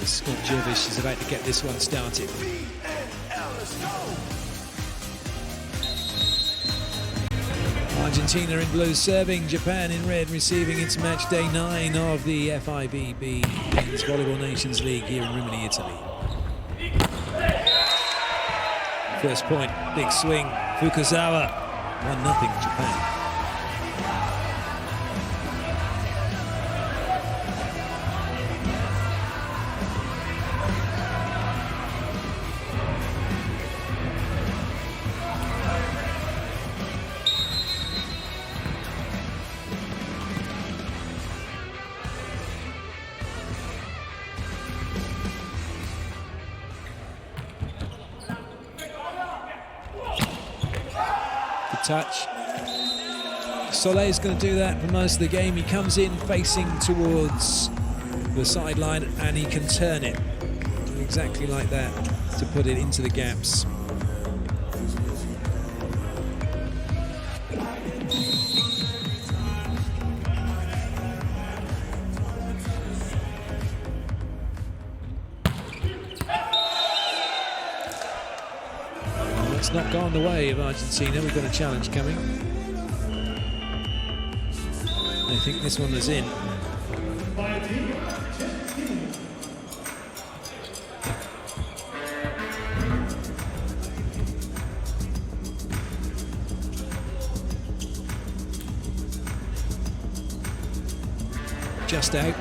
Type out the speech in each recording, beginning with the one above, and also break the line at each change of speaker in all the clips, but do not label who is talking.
Scott Jervis is about to get this one started. Argentina in blue serving, Japan in red receiving. It's match day 9 of the FIVB Men's Volleyball Nations League here in Rimini, Italy. First point, big swing, Fukuzawa, 1-0 Japan. Touch. Soleil's going to do that for most of the game. He comes in facing towards the sideline and he can turn it exactly like that to put it into the gaps. It's not gone the way of Argentina. We've got a challenge coming. I think this one is in. Just out.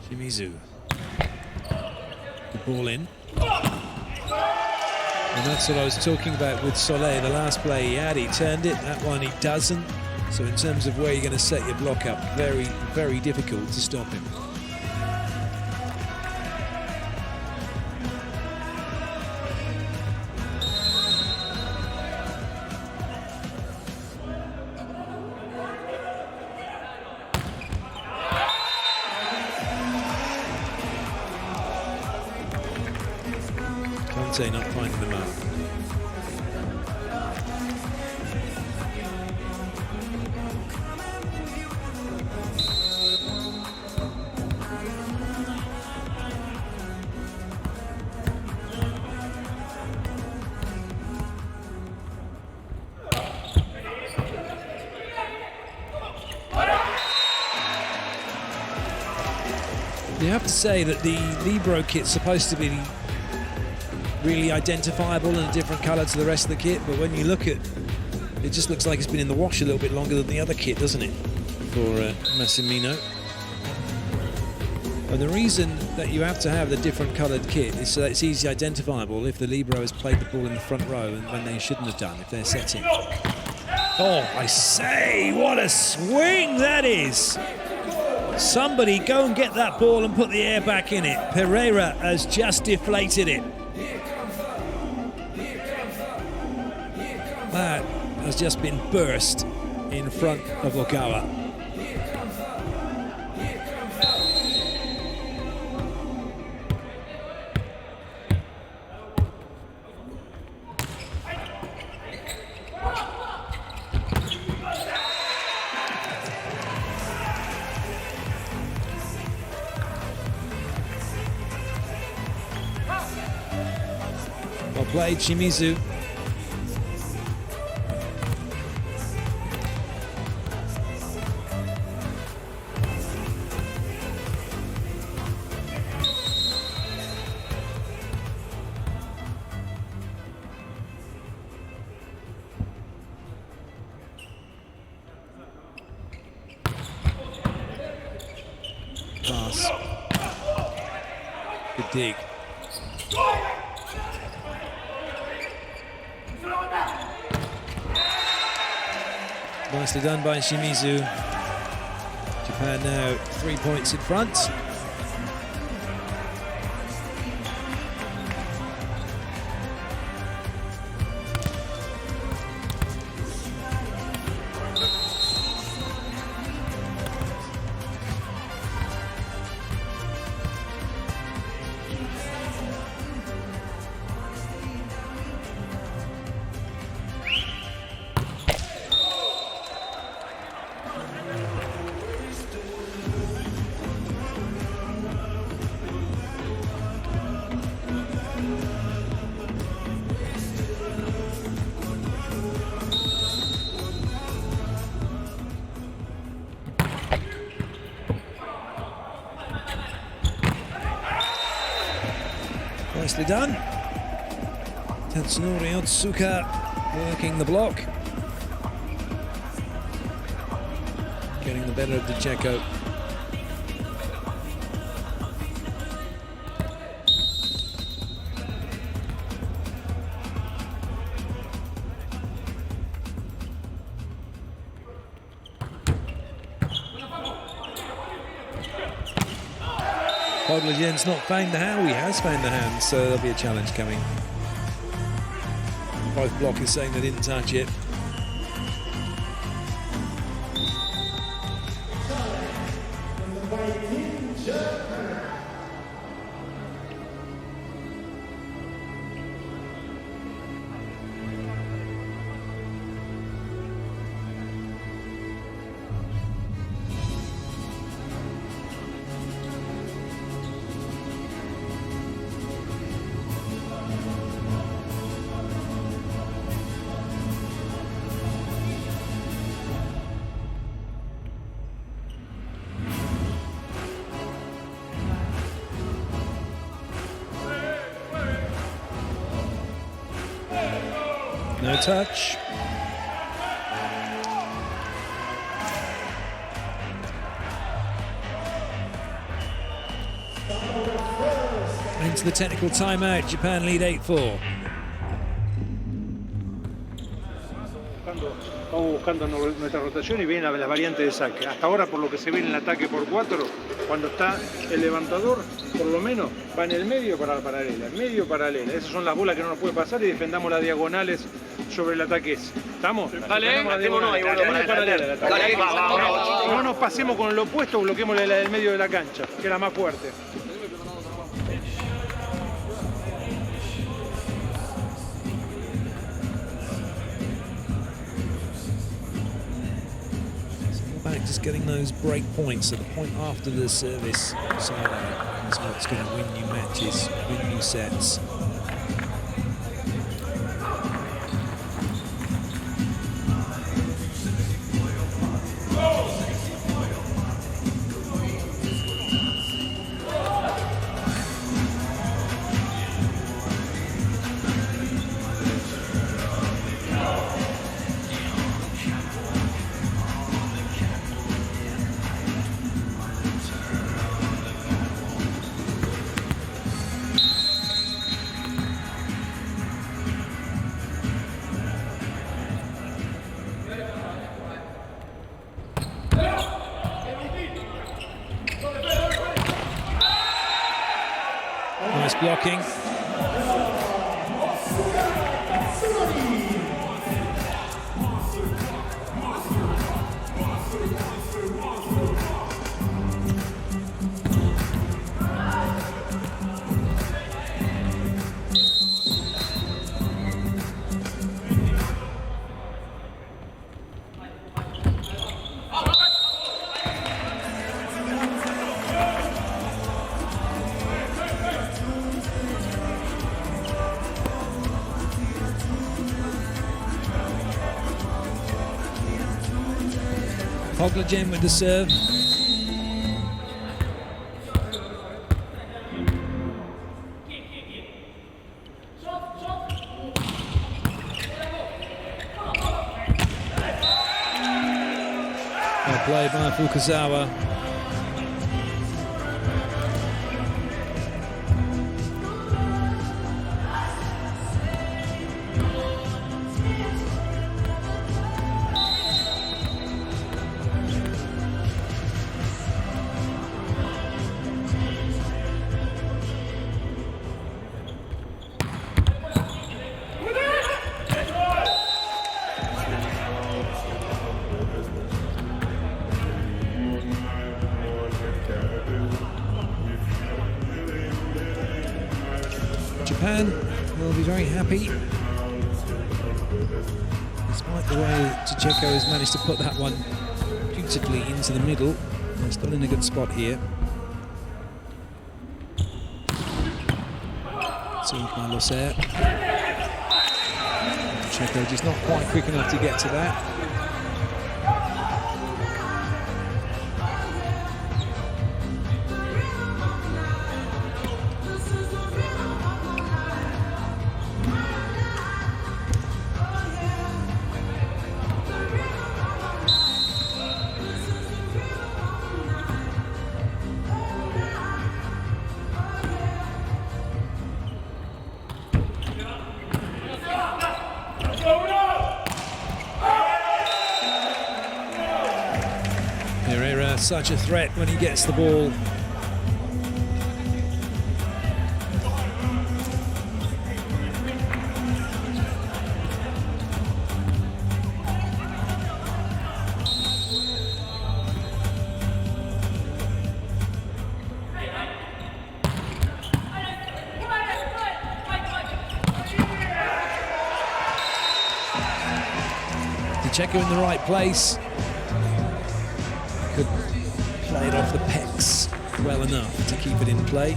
Shimizu. The ball in. And that's what I was talking about with Soleil. The last play he had, he turned it. That one he doesn't. So in terms of where you're going to set your block up, very, very difficult to stop him. Not finding the mark. You have to say that the Libero kit's supposed to be really identifiable and a different colour to the rest of the kit, but when you look at it, it just looks like it's been in the wash a little bit longer than the other kit, doesn't it, for Massimino? And the reason that you have to have the different coloured kit is so that it's easily identifiable if the Libero has played the ball in the front row and when they shouldn't have done, if they're setting. Oh, I say, what a swing that is! Somebody go and get that ball and put the air back in it. Pereira has just deflated it. That has just been burst in front of Ogawa. Well played, Shimizu. Pass. Good dig. Nicely done by Shimizu. Japan now 3 points in front. Nicely done. Tatsunori Otsuka working the block. Getting the better of DeCecco. Poglajen's not found the hand. He has found the hand, so there'll be a challenge coming. Both blockers saying they didn't touch it. No touch. Into the technical timeout, Japan lead 8-4.
Estamos buscando nuestra rotación y viene la variante de saque. Hasta ahora, por lo que se ve en el ataque por 4, cuando está el levantador, por lo menos va en el medio para la paralela, el medio paralela. Esas son las bolas que no nos puede pasar y defendamos las diagonales sobre el ataque ese. ¿Estamos?
Dale, hacémonos ahí,
no nos pasemos con el opuesto, bloqueemos la del medio de la cancha, que es la más fuerte.
Just getting those break points at the point after the service side out is what's going to win you matches, win you sets. Nice blocking. Poglajen with the serve. Well played by Fukasawa. Japan will be very happy, despite the way DeCecco has managed to put that one beautifully into the middle. They're still in a good spot here. Seen by Losser. DeCecco just not quite quick enough to get to that. such a threat when he gets the ball. Checo in the right place. Could play it off the pecs well enough to keep it in play.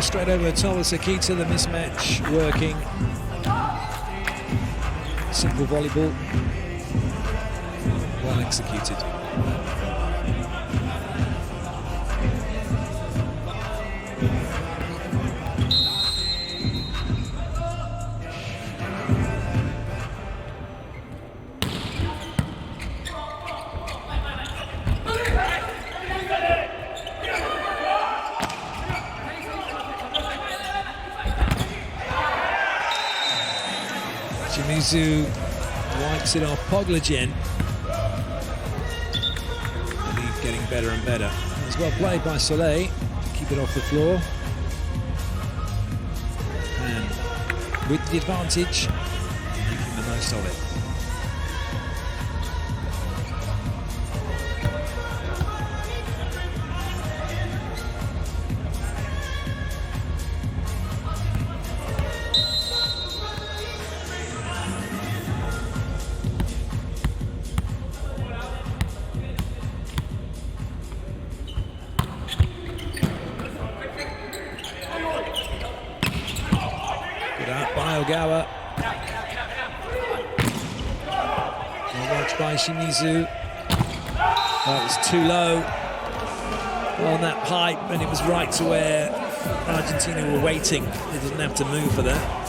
Straight over Tola Sakita, the mismatch working. Simple volleyball, well executed. Shimizu wipes it off Poglagen. The lead getting better and better. It's well played by Soleil to keep it off the floor. And with the advantage, making the most of it. Ogawa. Well watched by Shimizu. That was too low on that pipe, and it was right to where Argentina were waiting. They didn't have to move for that.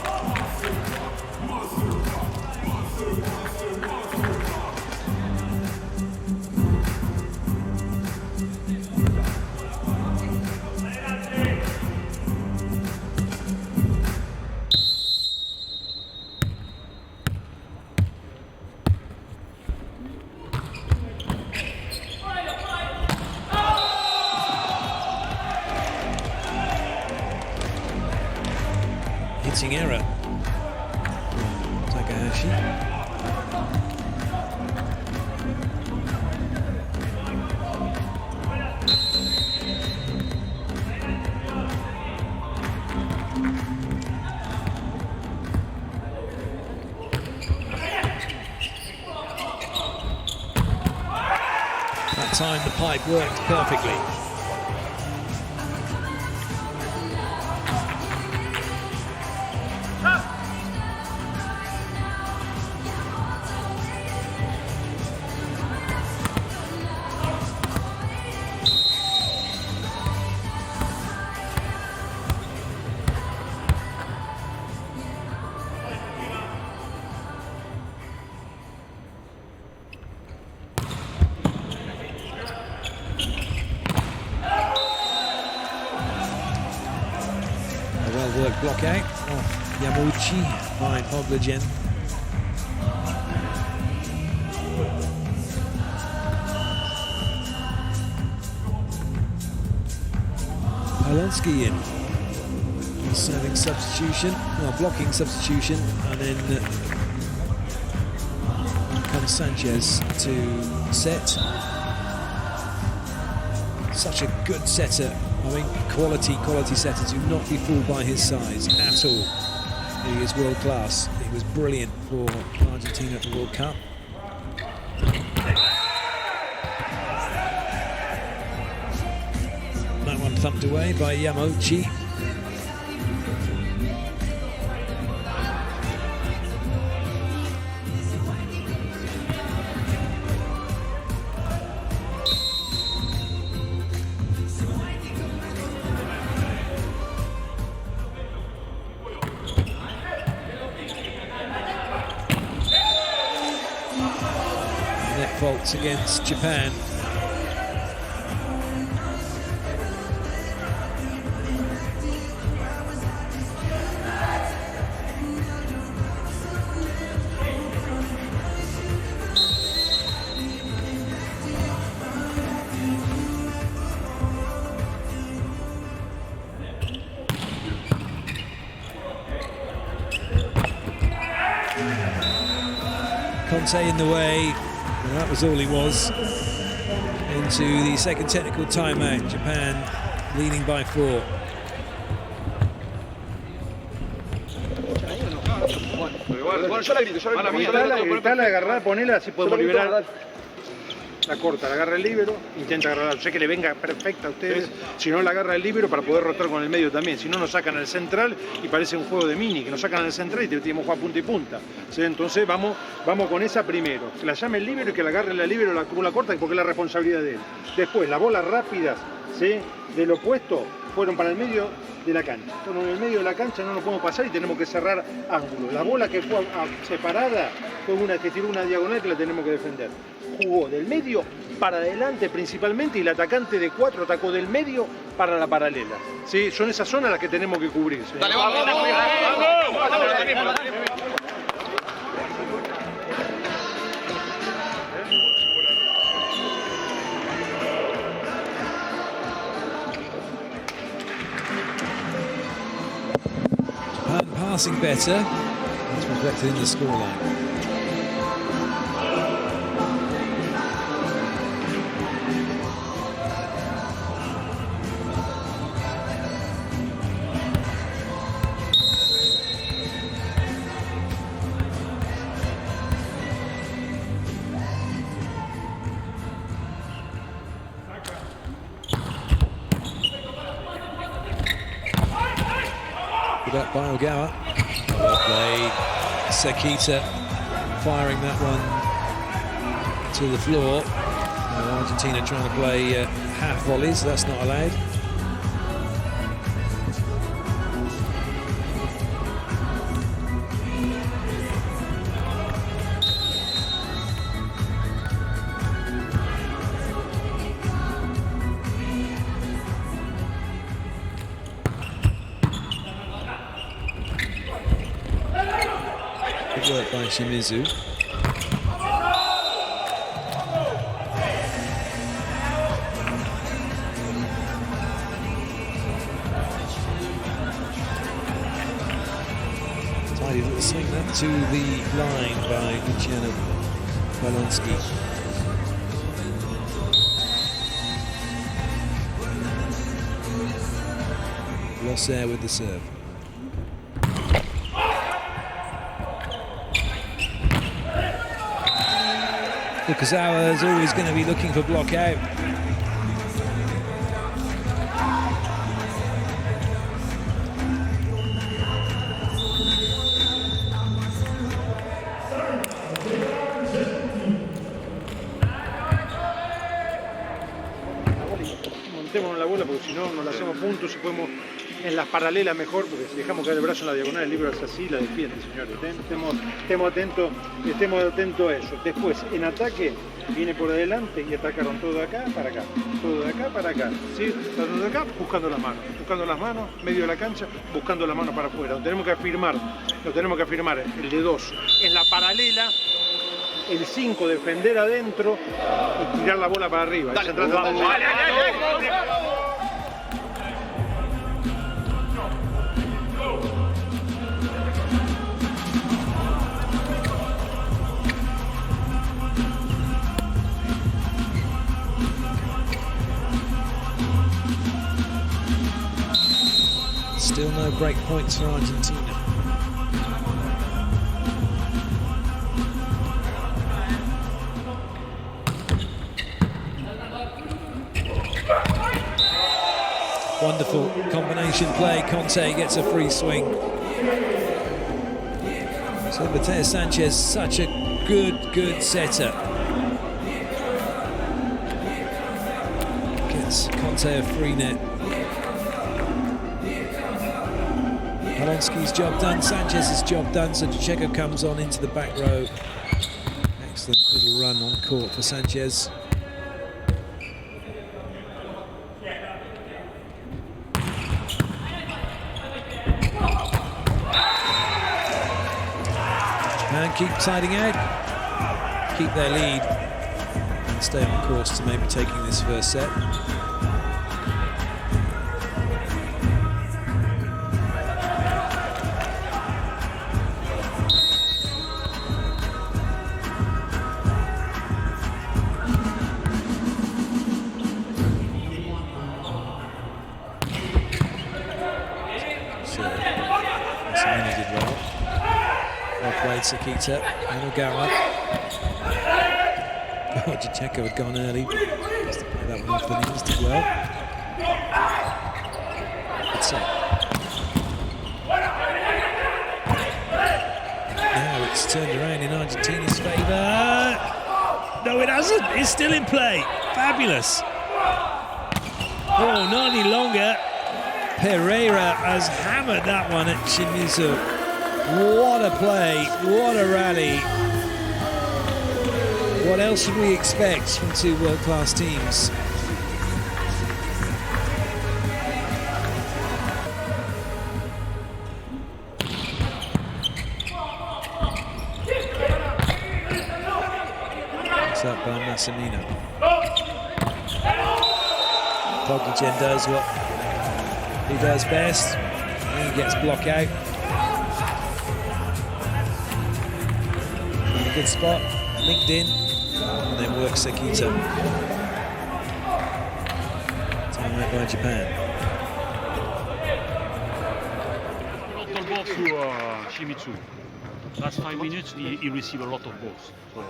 Error. Takahashi. That time the pipe worked perfectly. Well-worked block out of Yamauchi by Poglagen. Polonsky in. Serving substitution, well, blocking substitution, and then comes Sanchez to set. Such a good setter. I mean, quality setters do not be fooled by his size at all. He is world class. He was brilliant for Argentina at the World Cup. That one thumped away by Yamauchi. faults against Japan. Conte in the way, and that was all he was. Into the second technical timeout, Japan leading by 4.
Gritala, agarrá, ponela, así podemos liberar. La corta, la agarra el líbero, intenta agarrar, sé que le venga perfecta a ustedes, si no la agarra el líbero para poder rotar con el medio también, si no nos sacan al central y parece un juego de mini, que nos sacan al central y tenemos que jugar punta y punta. ¿Sí? Entonces vamos con esa primero, que la llame el líbero y que la agarre la líbero, la corta, porque es la responsabilidad de él. Después, las bolas rápidas, ¿sí?, del opuesto fueron para el medio de la cancha. Bueno, en el medio de la cancha no nos podemos pasar y tenemos que cerrar ángulos. La bola que fue separada fue una que tiró una diagonal que la tenemos que defender. Jugó del medio para adelante principalmente y el atacante de 4 atacó del medio para la paralela. ¿Sí? Son esas zonas las que tenemos que cubrir. ¿Sí?
Dale, vamos.
Japan passing better. That's reflected in the scoreline. Good up by Ogawa. Well played. Sekita firing that one to the floor. Now Argentina trying to play half volleys. That's not allowed. Good work by Shimizu. Tidy little swing that to the line by Luciano Balonsky. Lost there with the serve. Fukuzawa is always going to be looking for block out.
Montémonos la bola porque si no nos la hacemos puntos y podemos en las paralelas mejor, porque si dejamos caer el brazo en la diagonal, el libro es así, la defiende, señores. Estemos atentos a eso. Después, en ataque, viene por adelante y atacaron todo de acá para acá, todo de acá para acá. ¿Sí? Todo de acá, buscando las manos, medio de la cancha, buscando la mano para afuera. Lo tenemos que afirmar, el de 2 en la paralela, el 5 defender adentro y tirar la bola para arriba.
Dale,
Still no break points for Argentina. Wonderful combination play. Conte gets a free swing. So Mateo Sanchez, such a good setter. Gets Conte a free net. Polonsky's job done, Sanchez's job done, so Pacheco comes on into the back row. Next Excellent little run on court for Sanchez. Japan keep siding out, keep their lead, and stay on course to maybe taking this first set. Sakita and Ogawa. Oh, Jaceko had gone early. Just to play that one off the knees, did well. Good set. Now it's turned around in Argentina's favour. No, it hasn't. It's still in play. Fabulous. Oh, not any longer. Pereira has hammered that one at Shimizu. What a play, what a rally. What else should we expect from two world-class teams? It's up by Massimino. Poglichen does what he does best. He gets block out. Good spot, linked in, and then works Sakita. Time out by Japan.
Total ball to Shimizu. Last 5 minutes, he received a lot of balls. So,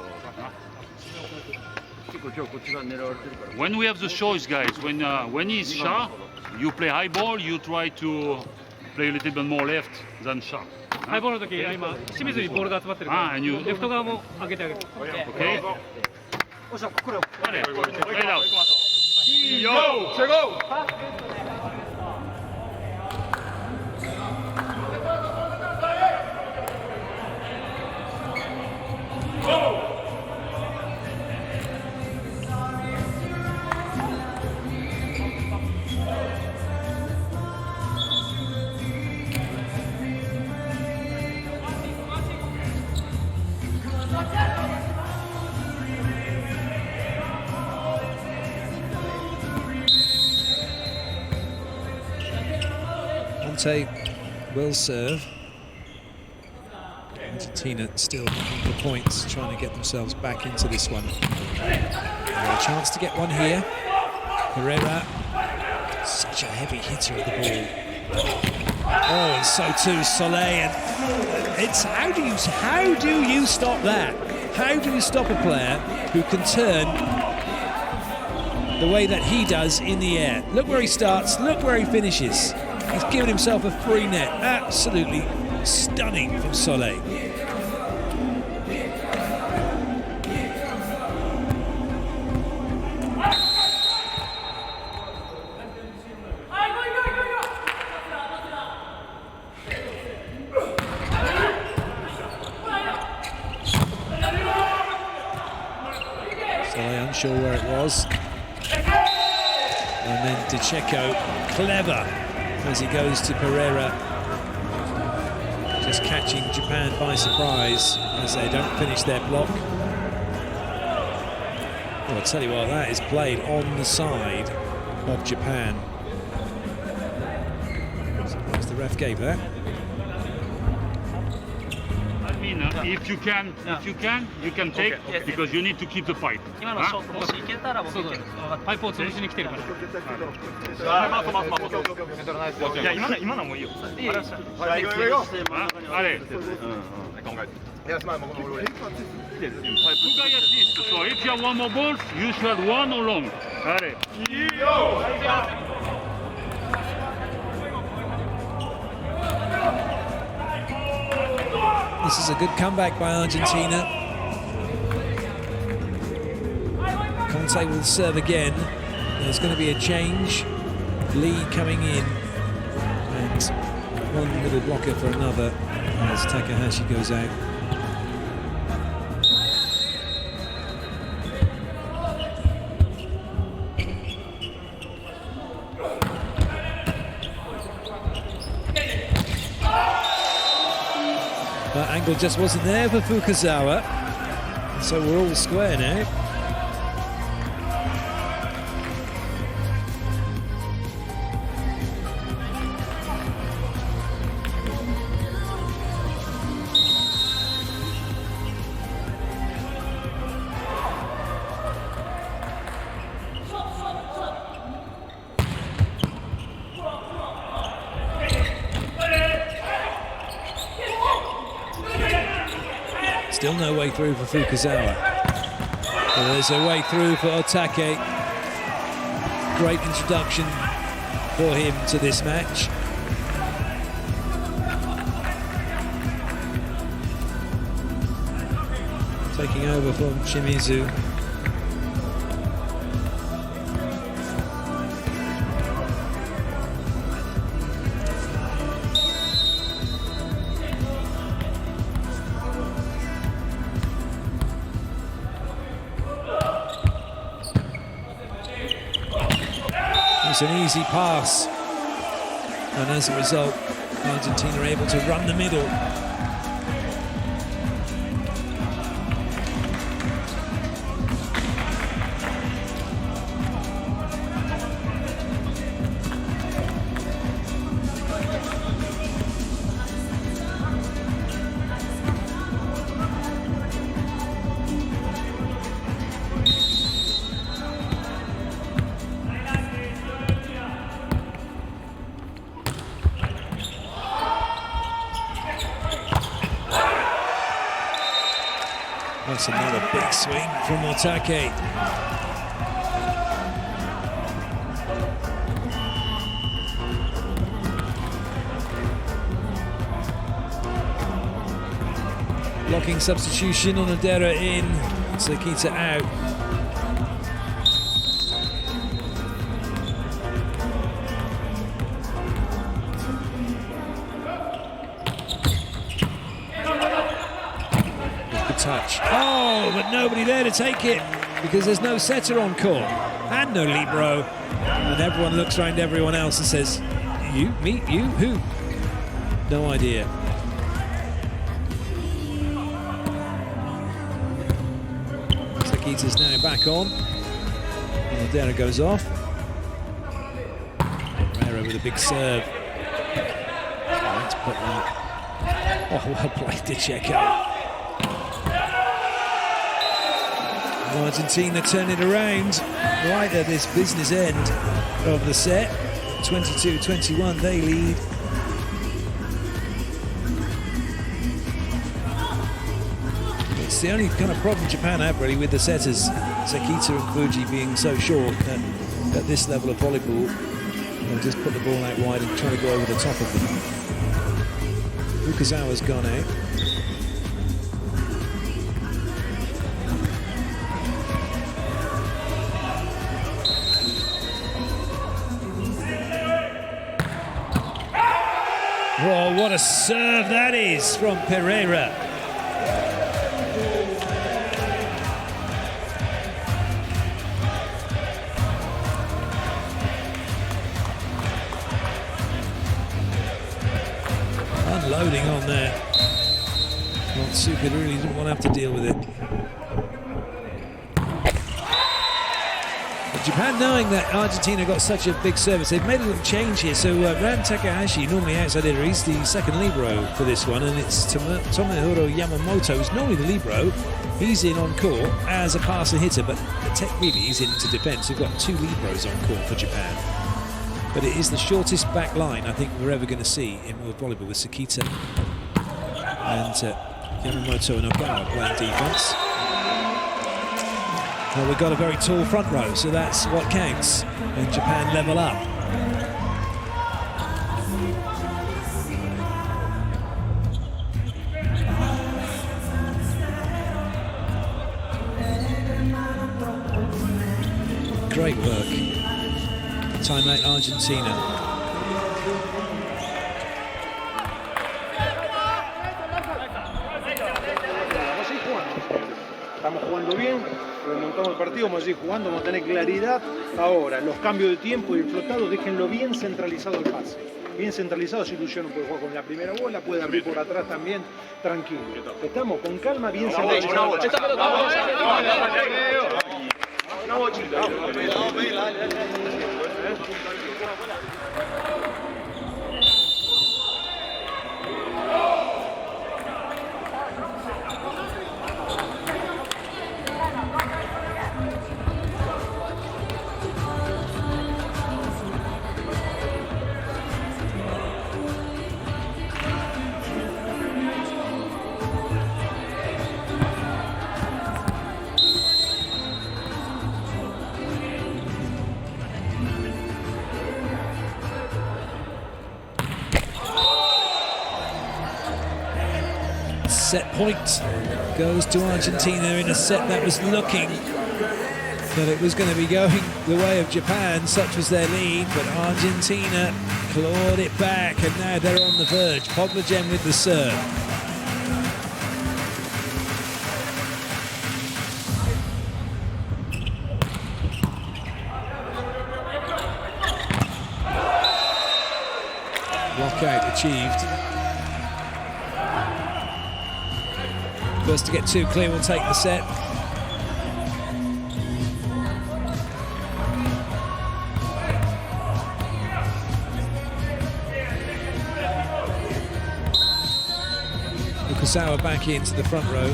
when we have the choice, guys, when he's sharp, you play high ball, you try to play a little bit more left than sharp.
ハイボールの時、今清水にボールが集まってるから、レフト側も上げてあげる。
Okay. Right out. Yo!
Conte will serve. Argentina still looking for points, trying to get themselves back into this one. They've got a chance to get one here. Pereira, such a heavy hitter of the ball. Oh, and so too Soleil. And it's how do you stop that? How do you stop a player who can turn the way that he does in the air? Look where he starts, look where he finishes. He's given himself a free net. Absolutely stunning from Soleil. Soleil unsure where it was. And then Jaceko, clever, as he goes to Pereira, just catching Japan by surprise as they don't finish their block. Oh, I'll tell you what, that is played on the side of Japan. As the ref gave that.
I mean, if you can, you can take, because you need to keep the pipe.
今のショットもしいけたら僕いける。パイプを潰しに来てるから。
いや今のもいいよ。
あれ。So if you have one more ball, you should have one or long.
This is a good comeback by Argentina. Conte will serve again. There's going to be a change. Lee coming in. And one little blocker for another as Takahashi goes out. That angle just wasn't there for Fukazawa. So we're all square now. Still no way through for Fukazawa. But there's a way through for Otake. Great introduction for him to this match. Taking over from Shimizu. It's an easy pass, and as a result, Argentina are able to run the middle. That's another big swing from Otake. Blocking substitution on Adera in, Sakita out. Touch. Oh, but nobody there to take it because there's no setter on court and no libero. And everyone looks around everyone else and says, you, me, you, who? No idea. Sakita's now back on. And Adera goes off. Herrera with a big serve. Oh, let's put that. Oh, well played to check out. Argentina turn it around right at this business end of the set. 22-21, they lead. It's the only kind of problem Japan have really with the setters, Sakita and Fuji being so short that at this level of volleyball, they'll just put the ball out wide and try to go over the top of them. Fukazawa's gone out. Oh, what a serve that is from Pereira. Unloading on there. Matsuka really didn't want to have to deal with it. Japan, knowing that Argentina got such a big service, they've made a little change here. So Ran Takahashi, normally outside hitter, he's the second libero for this one, and it's Tomohiro Yamamoto, who's normally the libero. He's in on court as a passer hitter, but technically he's into defence. We've got two liberos on court for Japan. But it is the shortest back line I think we're ever going to see in world volleyball, with Sakita and Yamamoto and Ogawa playing defence. Well, we've got a very tall front row, so that's what counts, and Japan level up. Great work. Timeout Argentina.
Estamos jugando bien, remontamos el partido, vamos a seguir jugando, vamos a tener claridad. Ahora, los cambios de tiempo y el flotado, déjenlo bien centralizado el pase. bien centralizado, si Luciano puede jugar con la primera bola, puede abrir por atrás también, tranquilo. Estamos con calma, bien centralizado.
Set point goes to Argentina in a set that was looking that it was going to be going the way of Japan. Such was their lead, but Argentina clawed it back, and now they're on the verge. Poglajen with the serve. Lockout achieved. First to get 2 clear will take the set. Fukusawa back into the front row.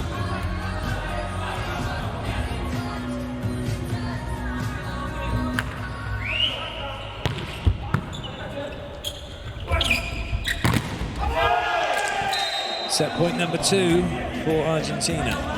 Set point number 2 for Argentina.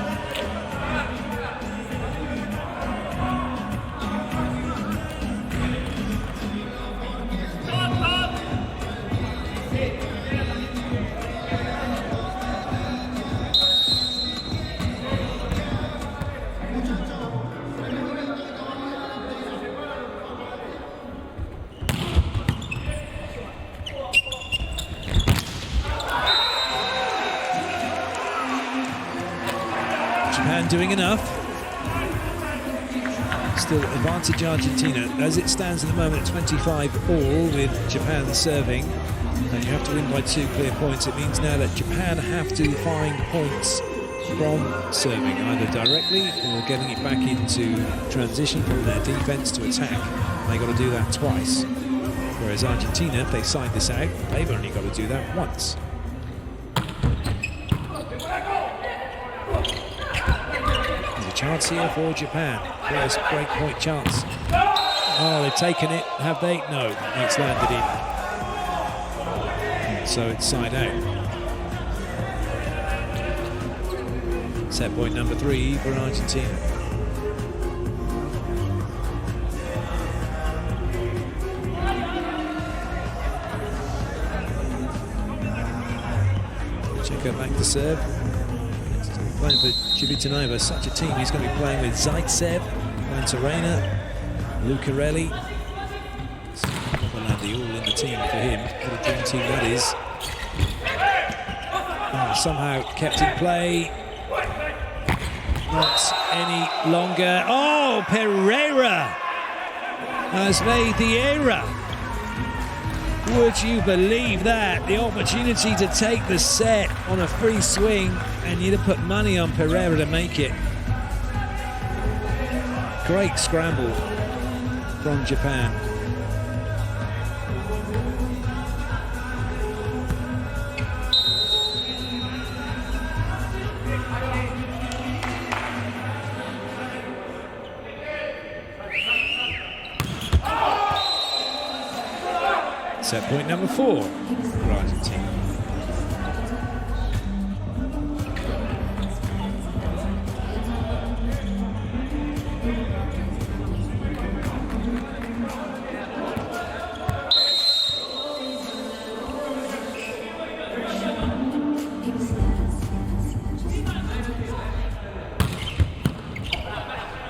Japan doing enough. Still advantage Argentina. As it stands at the moment at 25 all with Japan serving. And you have to win by 2 clear points. It means now that Japan have to find points from serving, either directly or getting it back into transition from their defense to attack. They got to do that twice. Whereas Argentina, if they side this out, they've only got to do that once. Chance here for Japan. First break point chance. Oh, they've taken it. Have they? No, it's landed in. So it's side out. Set point number 3 for Argentina. Check out back to serve. Playing for Civitanova, such a team. He's going to be playing with Zaitsev, Mantarena, Lucarelli. All in the team for him. What a dream team that is. Oh, somehow kept in play. Not any longer. Oh, Pereira has made the error. Would you believe that? The opportunity to take the set on a free swing, and you'd have put money on Pereira to make it. Great scramble from Japan. Set point number 4 for Argentina.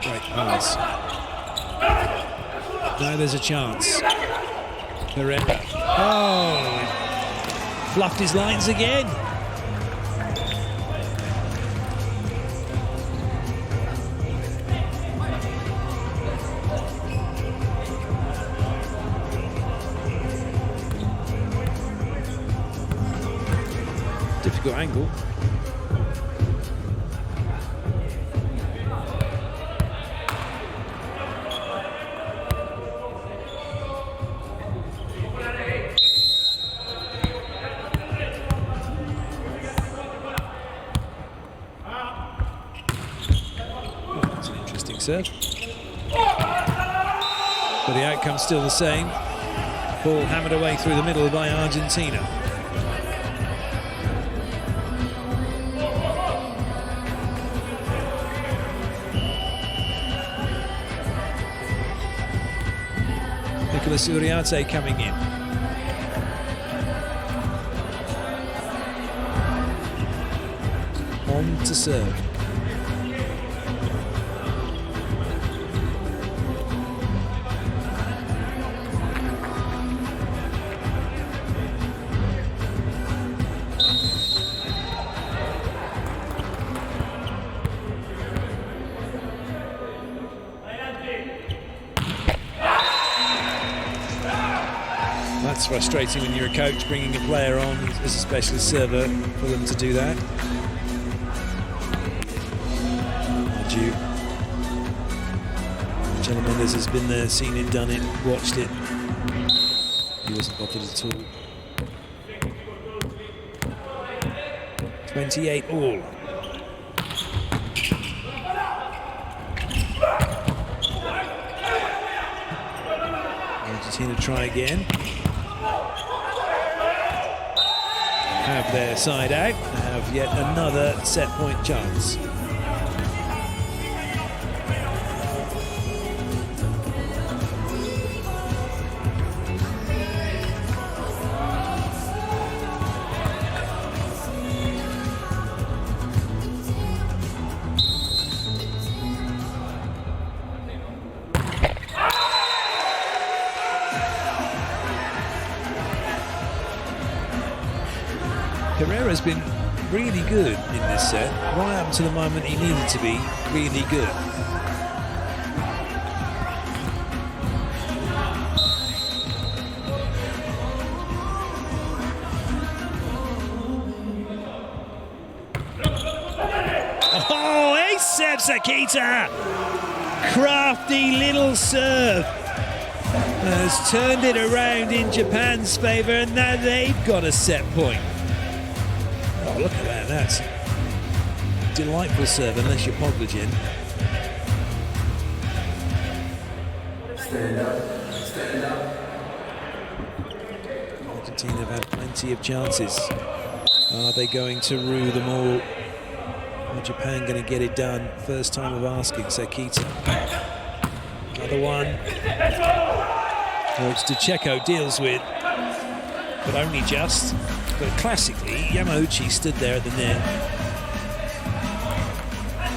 Great pass. Now there's a chance. Pereira. Oh, fluffed his lines again. difficult angle. That's an interesting serve. But the outcome's still the same. Ball hammered away through the middle by Argentina. Nicolas Uriarte coming in. On to serve. That's frustrating when you're a coach bringing a player on as a specialist server for them to do that. Mind you, Angelo Mendes has been there, seen it, done it, watched it. He wasn't bothered at all. 28 all. Argentina try again. Have their side out, have yet another set point chance. Herrera's been really good in this set, right up to the moment he needed to be really good. Oh, ace serve, Sakita! Crafty little serve has turned it around in Japan's favour, and now they've got a set point. Oh, look at that, that's a delightful serve, unless you're Poglicin.
Stand up, stand up.
Argentina have had plenty of chances. Are they going to rue them all? Or Japan going to get it done? First time of asking, Sakita. Another one. Which Duchecko deals with, but only just. But classically, Yamauchi stood there at the net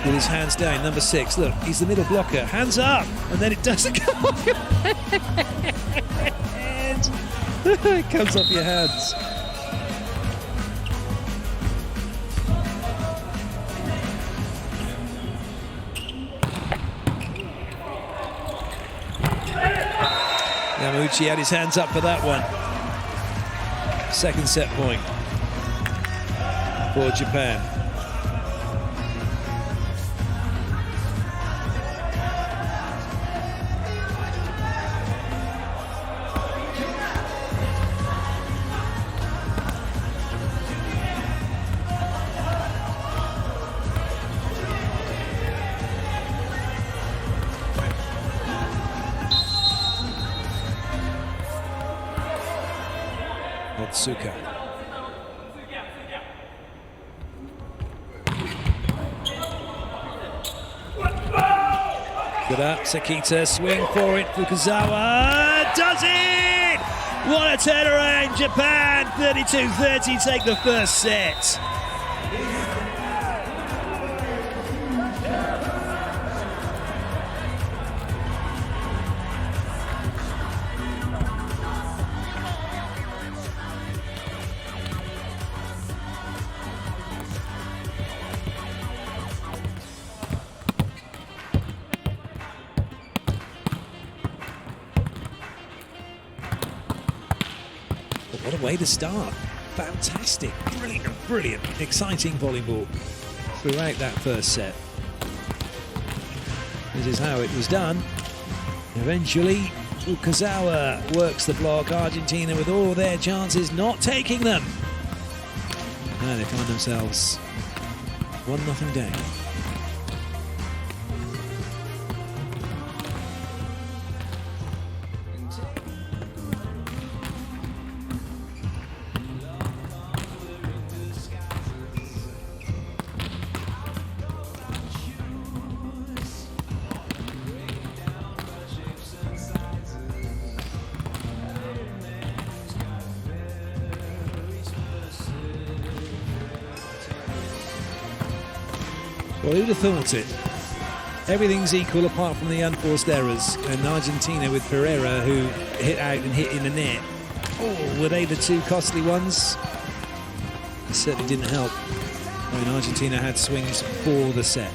with his hands down, number 6. Look, he's the middle blocker. Hands up! And then it doesn't come off your head. It comes off your hands. Yamauchi had his hands up for that one. Second set point for Japan. Otsuka. Good up, Sakita, swing for it, Fukuzawa, does it! What a turnaround, Japan, 32-30, take the first set. What a way to start. fantastic, brilliant, exciting volleyball throughout that first set. This is how it was done. Eventually, Fukazawa works the block. Argentina with all their chances, not taking them. Now they find themselves 1-0 down. Well, who'd have thought it? Everything's equal apart from the unforced errors. And Argentina with Pereira, who hit out and hit in the net. Oh, were they the two costly ones? It certainly didn't help. I mean, Argentina had swings for the set.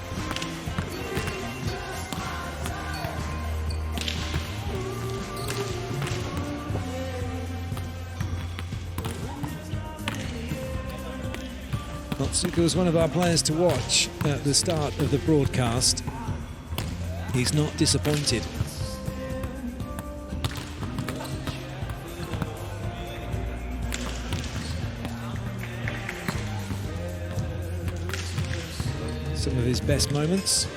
Otsuka was one of our players to watch at the start of the broadcast. He's not disappointed. Some of his best moments.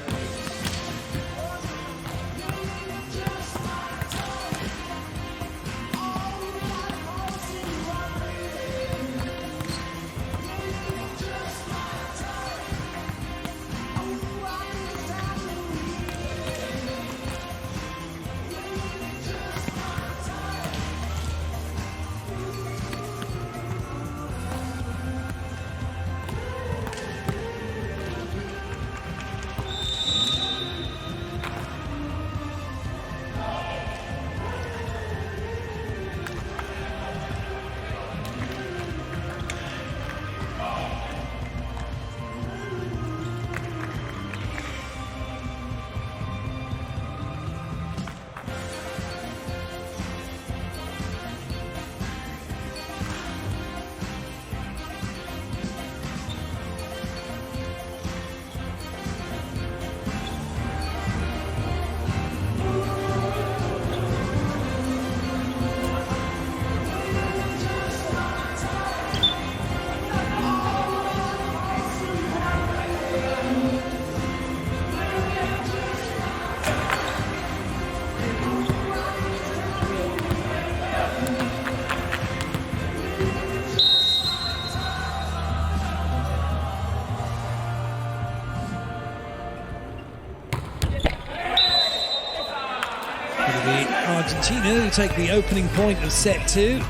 Argentina who take the opening point of set 2.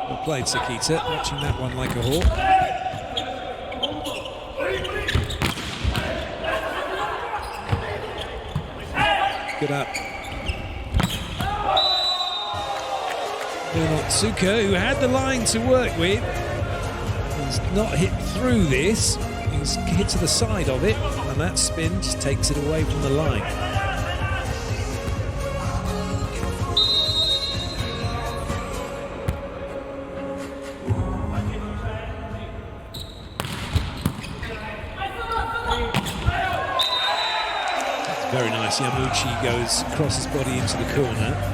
Well played, Sakita, watching that one like a hawk. Good up. Otsuka, who had the line to work with, has not hit through this. He's hit to the side of it, and that spin just takes it away from the line. Very nice. Yamuchi goes across his body into the corner.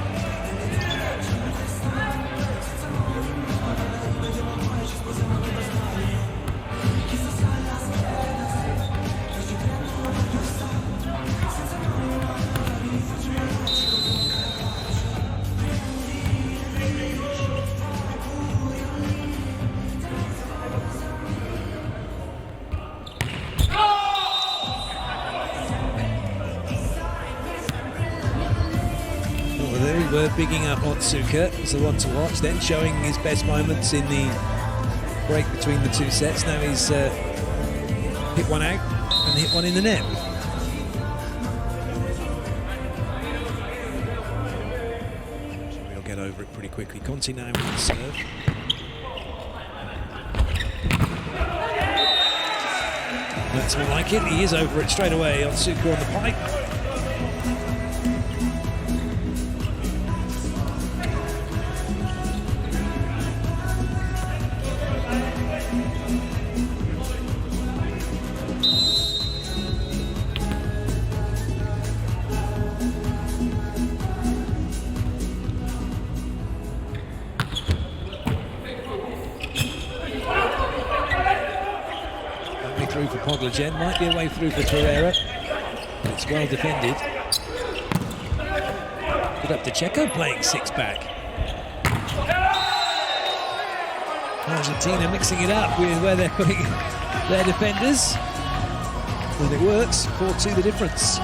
We're bigging up Otsuka as the one to watch, then showing his best moments in the break between the two sets. Now he's hit one out and hit one in the net. We'll get over over it pretty quickly. Conte now with the serve. That's more like it. He is over it straight away on Suka on the pipe. Through for Poglajen, might be a way through for Pereira, but it's well defended. Good up to Checo playing six back. Argentina mixing it up with where they're putting their defenders. When it works, 4-2 the difference.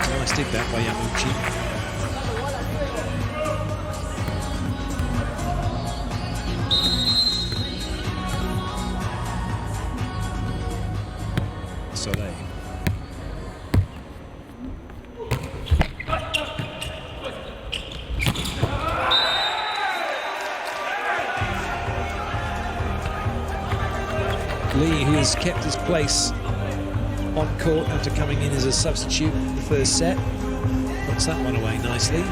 Nice dig that by Yamuchi. Lee, who has kept his place on court after coming in as a substitute in the first set, puts that one away nicely.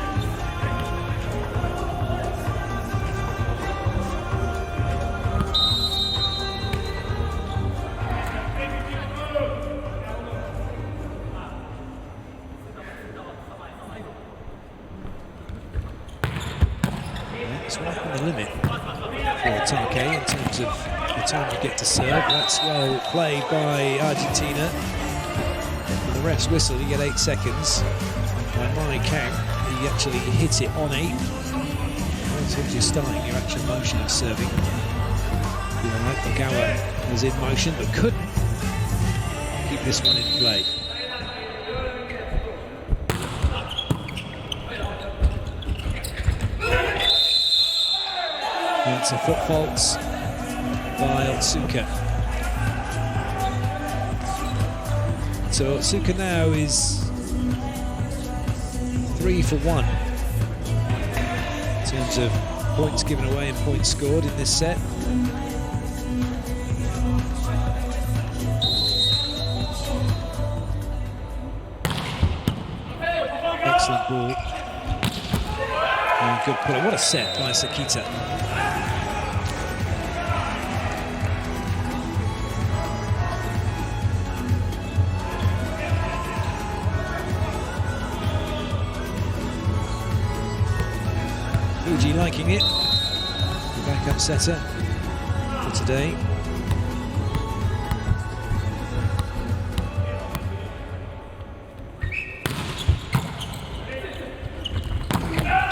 It's right on the limit for Take in terms of the time you get to serve. That's well played by Argentina. With the ref's whistle, you get 8 seconds. By my count, he actually hit it on 8. In terms of starting your actual motion of serving. Right, Ogawa was in motion but couldn't keep this one in play. It's a foot fault by Otsuka. So Otsuka now is 3 for 1 in terms of points given away and points scored in this set. Excellent ball. And good pull. What a set by Sakita. Fuji liking it, the backup setter for today.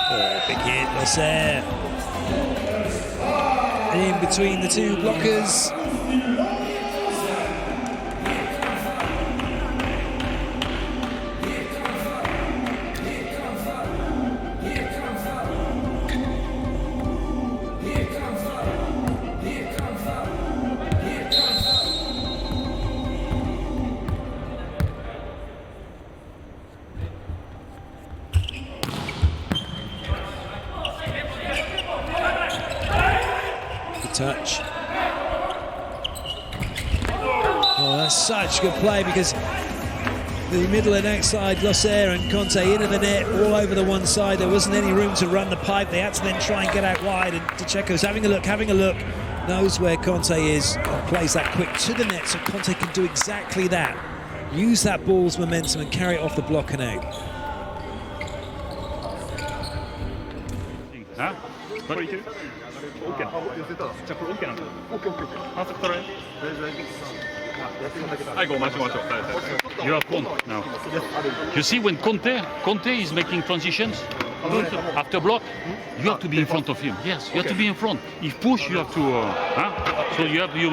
Oh, big hit, Losser. In between the two blockers. Touch. Oh, that's such good play because the middle and outside Losser and Conte into the net all over the one side. There wasn't any room to run the pipe. They had to then try and get out wide, and Pacheco's having a look, knows where Conte is and plays that quick to the net so Conte can do exactly that. Use that ball's momentum and carry it off the block and out.
Huh? But you have Conte now. You see, when Conte is making transitions after block, you have to be in front of him. Yes, you have to be in front. If push, you have to. So you have your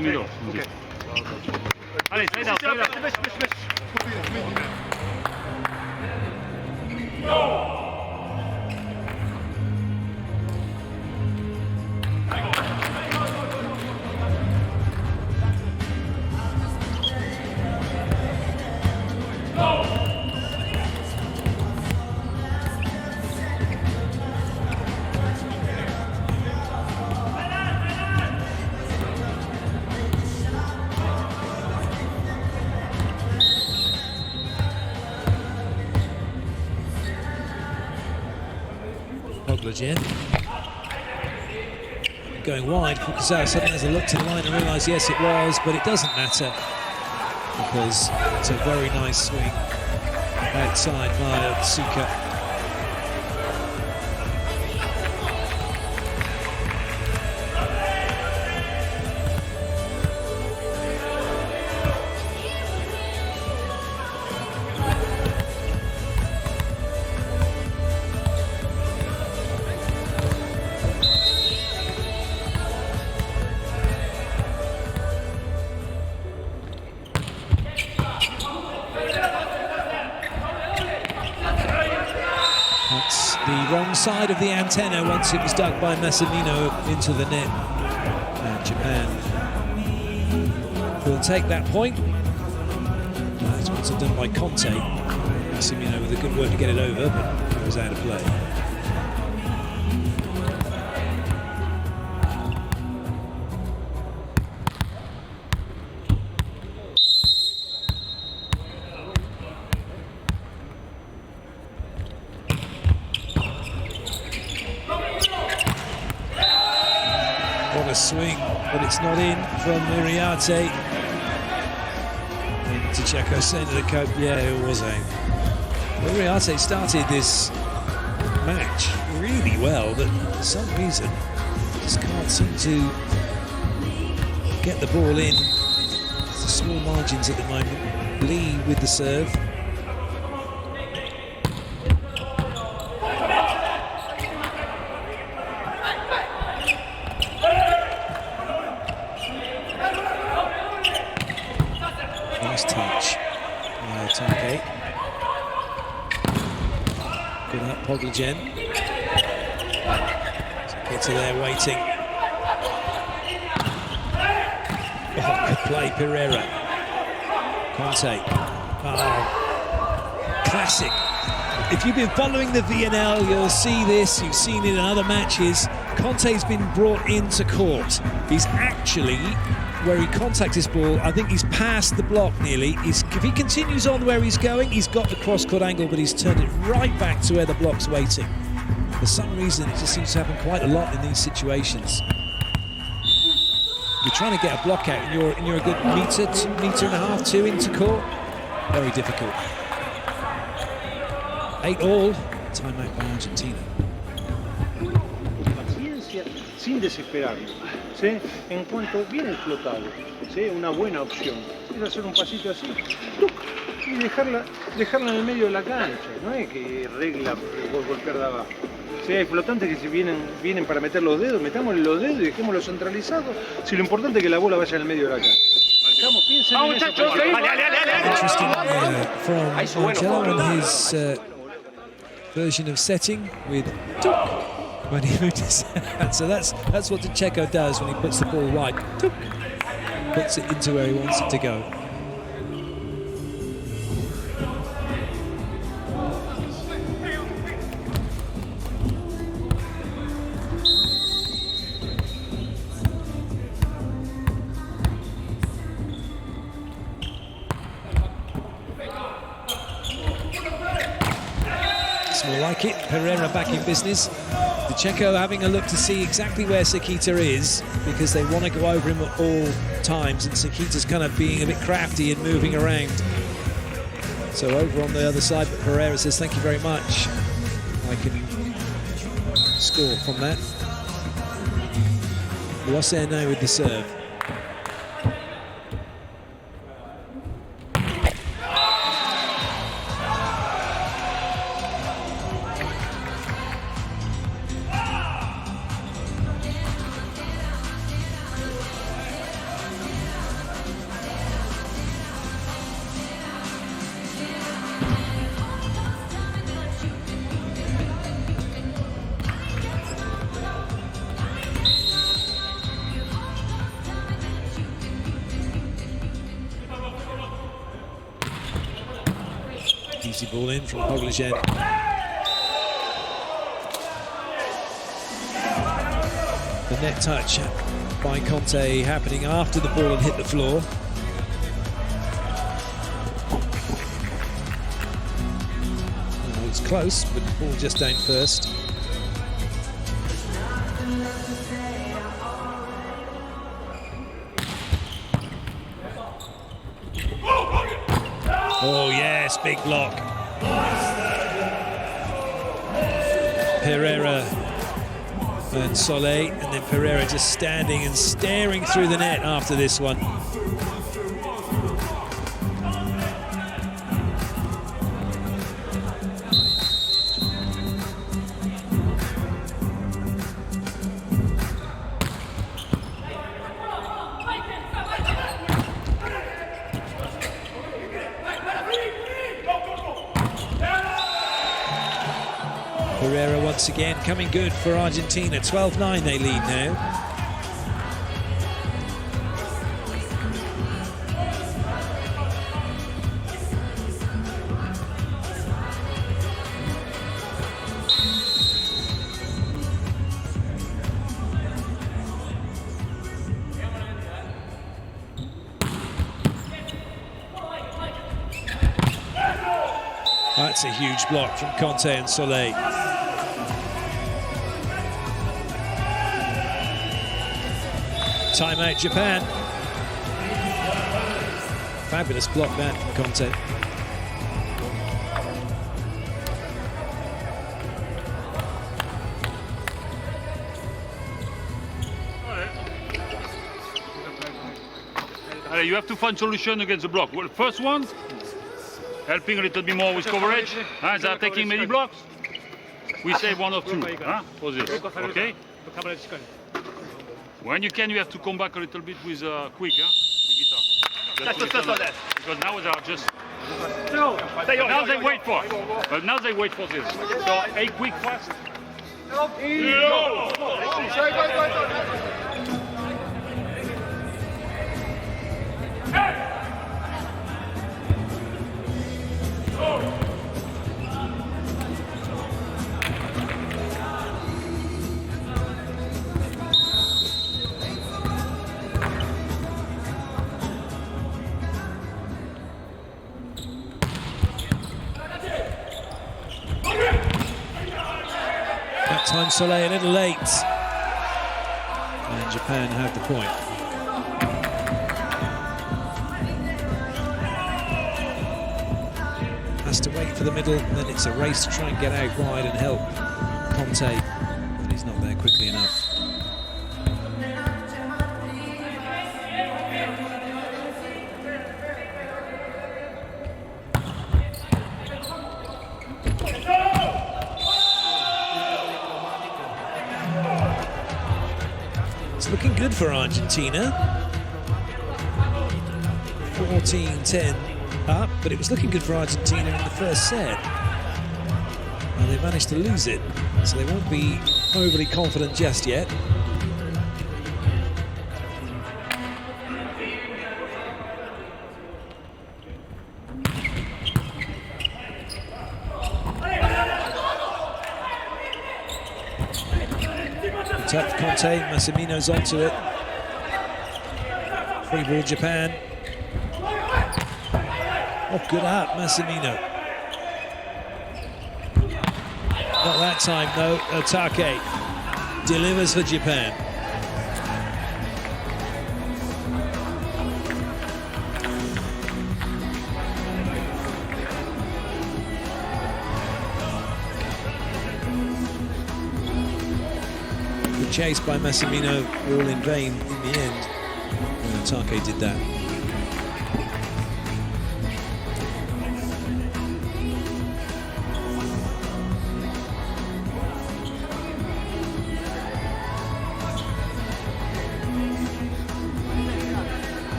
middle. Okay. Allez, slide out.
Poglajen. Going wide, Fukuzawa suddenly has a look to the line and realised yes it was, but it doesn't matter because it's a very nice swing outside by Otsuka. That's the wrong side of the antenna once it was dug by Massimino into the net. And Japan will take that point. It's also done by Conte. Massimino with a good work to get it over, but it was out of play. What a swing, but it's not in from Uriarte. And Tcheko saying to the coach, yeah, it was out. Uriarte started this match really well, but for some reason just can't seem to get the ball in. It's the small margins at the moment. Lee with the serve. Nice touch. Take. Good up, Poglajen. Kids are there waiting. Oh, good play, Pereira. Conte. Oh, classic. If you've been following the VNL, you'll see this. You've seen it in other matches. Conte's been brought into court. He's actually, where he contacts his ball, I think he's past the block nearly. If he continues on where he's going, he's got the cross-court angle, but he's turned it right back to where the block's waiting. For some reason, it just seems to happen quite a lot in these situations. You're trying to get a block out, and you're a good meter and a half, 2 into court. Very difficult. 8-all. Timeout by Argentina.
Paciencia sin desesperarlo, ¿sí? En cuanto viene explotado, ¿sí? Una buena opción es hacer un pasito así, ¡tuc! Y dejarla en el medio de la cancha, no es que regla por golpear de abajo. Si hay flotantes que si vienen para meter los dedos, metámosle los dedos y dejémoslo centralizado, si lo importante es que la bola vaya en el medio de la cancha. Vamos, piensen en eso.
Interesting from Angelo and his version of setting with tuk when he moved his hand. So that's what Tcheko does when he puts the ball wide. Tuk, puts it into where he wants it to go. More like it. Pereira back in business. Tcheko having a look to see exactly where Sekita is because they want to go over him at all times, and Sekita's kind of being a bit crafty and moving around. So over on the other side, but Pereira says, thank you very much. I can score from that. Rosser now with the serve. Easy ball in from Poglajen. The net touch by Conte happening after the ball had hit the floor. Well, it's close, but the ball just down first. Yes, big block. Pereira and Soleil, and then Pereira just standing and staring through the net after this one. Pereira once again coming good for Argentina. 12-9 they lead now. That's a huge block from Conte and Soleil. Timeout Japan. Fabulous block that from Conte.
You have to find solution against the block. Well, first one, helping a little bit more with coverage. They are taking many blocks. We save one or two. For this. Okay? When you can, you have to come back a little bit with quick, the guitar. Because now they are just. Now they wait for. But now they wait for this. So a quick fast.
That time Soleil a little late. And Japan have the point. Has to wait for the middle, then it's a race to try and get out wide and help Conte, but he's not there quickly enough. It's looking good for Argentina. 14-10 up, but it was looking good for Argentina in the first set. And they managed to lose it, so they won't be overly confident just yet. Touch Conte, Massimino's onto it. Free ball Japan. Oh, good up, Massimino. Not that time, though. Otake delivers for Japan. Good chase by Massimino, all in vain in the end. And Otake did that.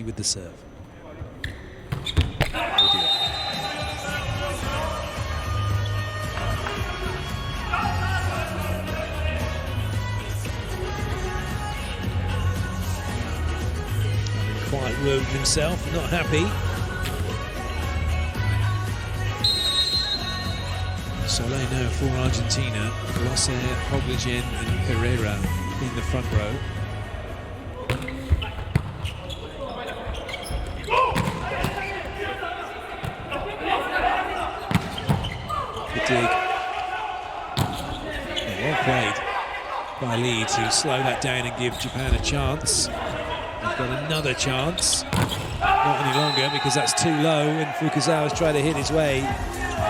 With the serve. Oh dear. Having quiet room himself, not happy. Soleil now for Argentina. Grosser, Hogligen and Pereira in the front row. Dig. Well Ali to slow that down and give Japan a chance. They've got another chance. Not any longer because that's too low, and Fukuzawa's trying to hit his way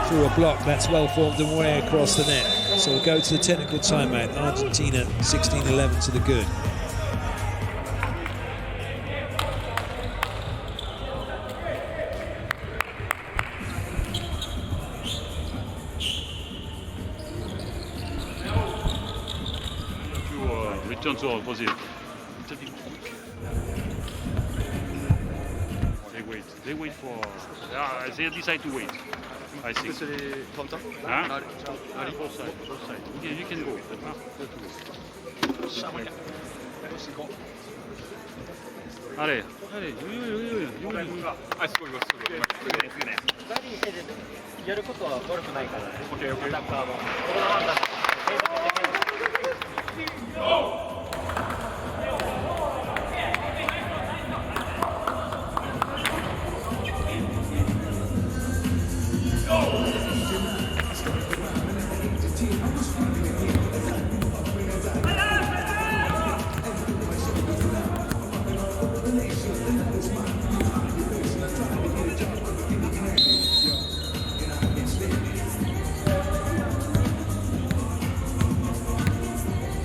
through a block that's well formed and way across the net. So we'll go to the technical timeout. Argentina 16-11 to the good.
Return to our position. They wait for. They decide to wait. I think. Huh? Both side. Okay, you can go. Allez.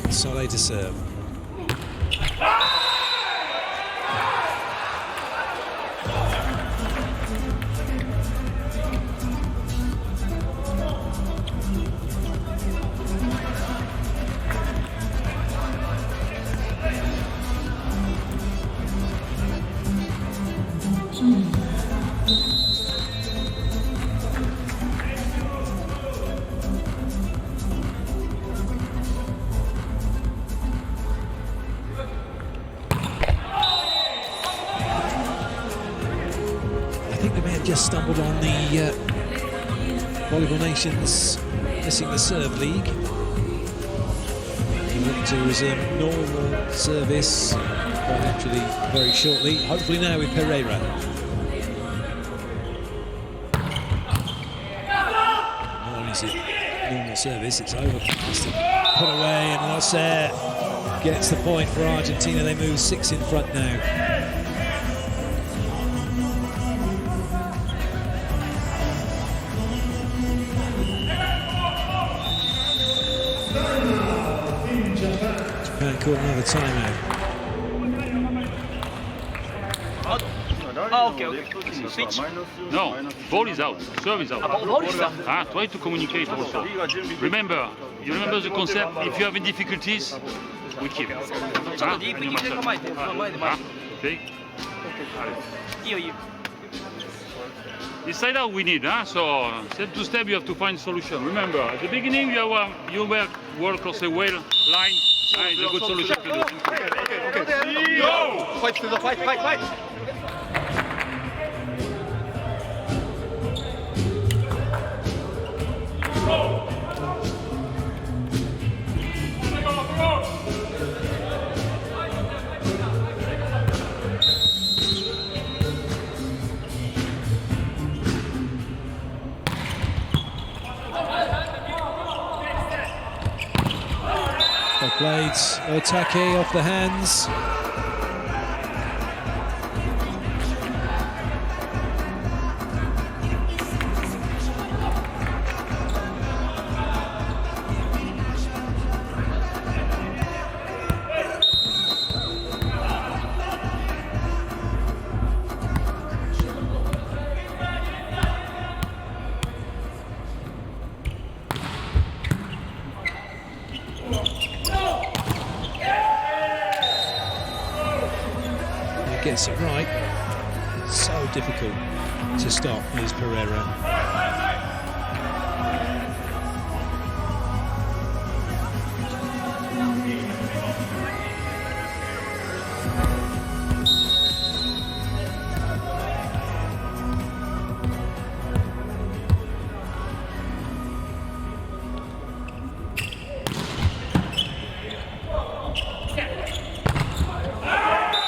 Solé to serve. Just stumbled on the Volleyball Nations missing the serve league. We look to resume normal service quite literally very shortly, hopefully now with Pereira. Not only is it normal service, it's overcast and put away, and Losser gets the point for Argentina. They move 6 in front now. Call another timeout.
Okay. Switch.
No, ball is out. Serve is out.
Ball is out.
Try to communicate also. Remember, you remember the concept. If you have any difficulties, we keep. Okay. It's like that we need, so step to step you have to find solution. Remember, at the beginning you work across a well line. It's a good solution to do.
Okay. Go! Fight to the fight. Go!
Blades, Otake off the hands. Gets it right. So difficult to stop is Pereira.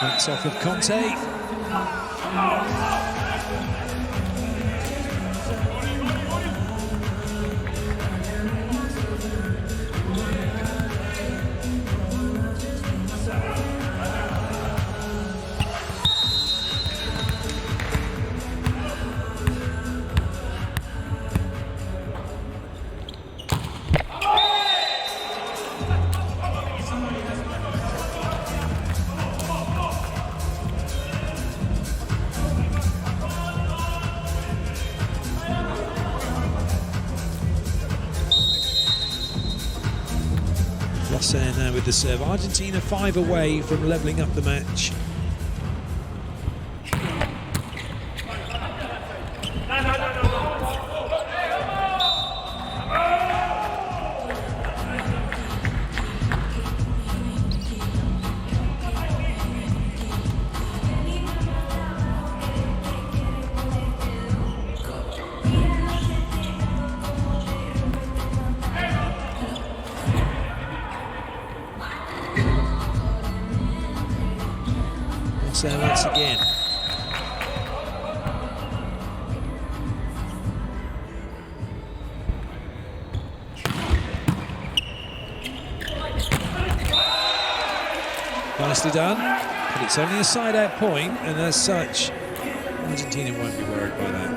That's off of Conte. Saying now with the serve. Argentina 5 away from levelling up the match. So once again. Nicely done, but it's only a side-out point, and as such, Argentina won't be worried by that.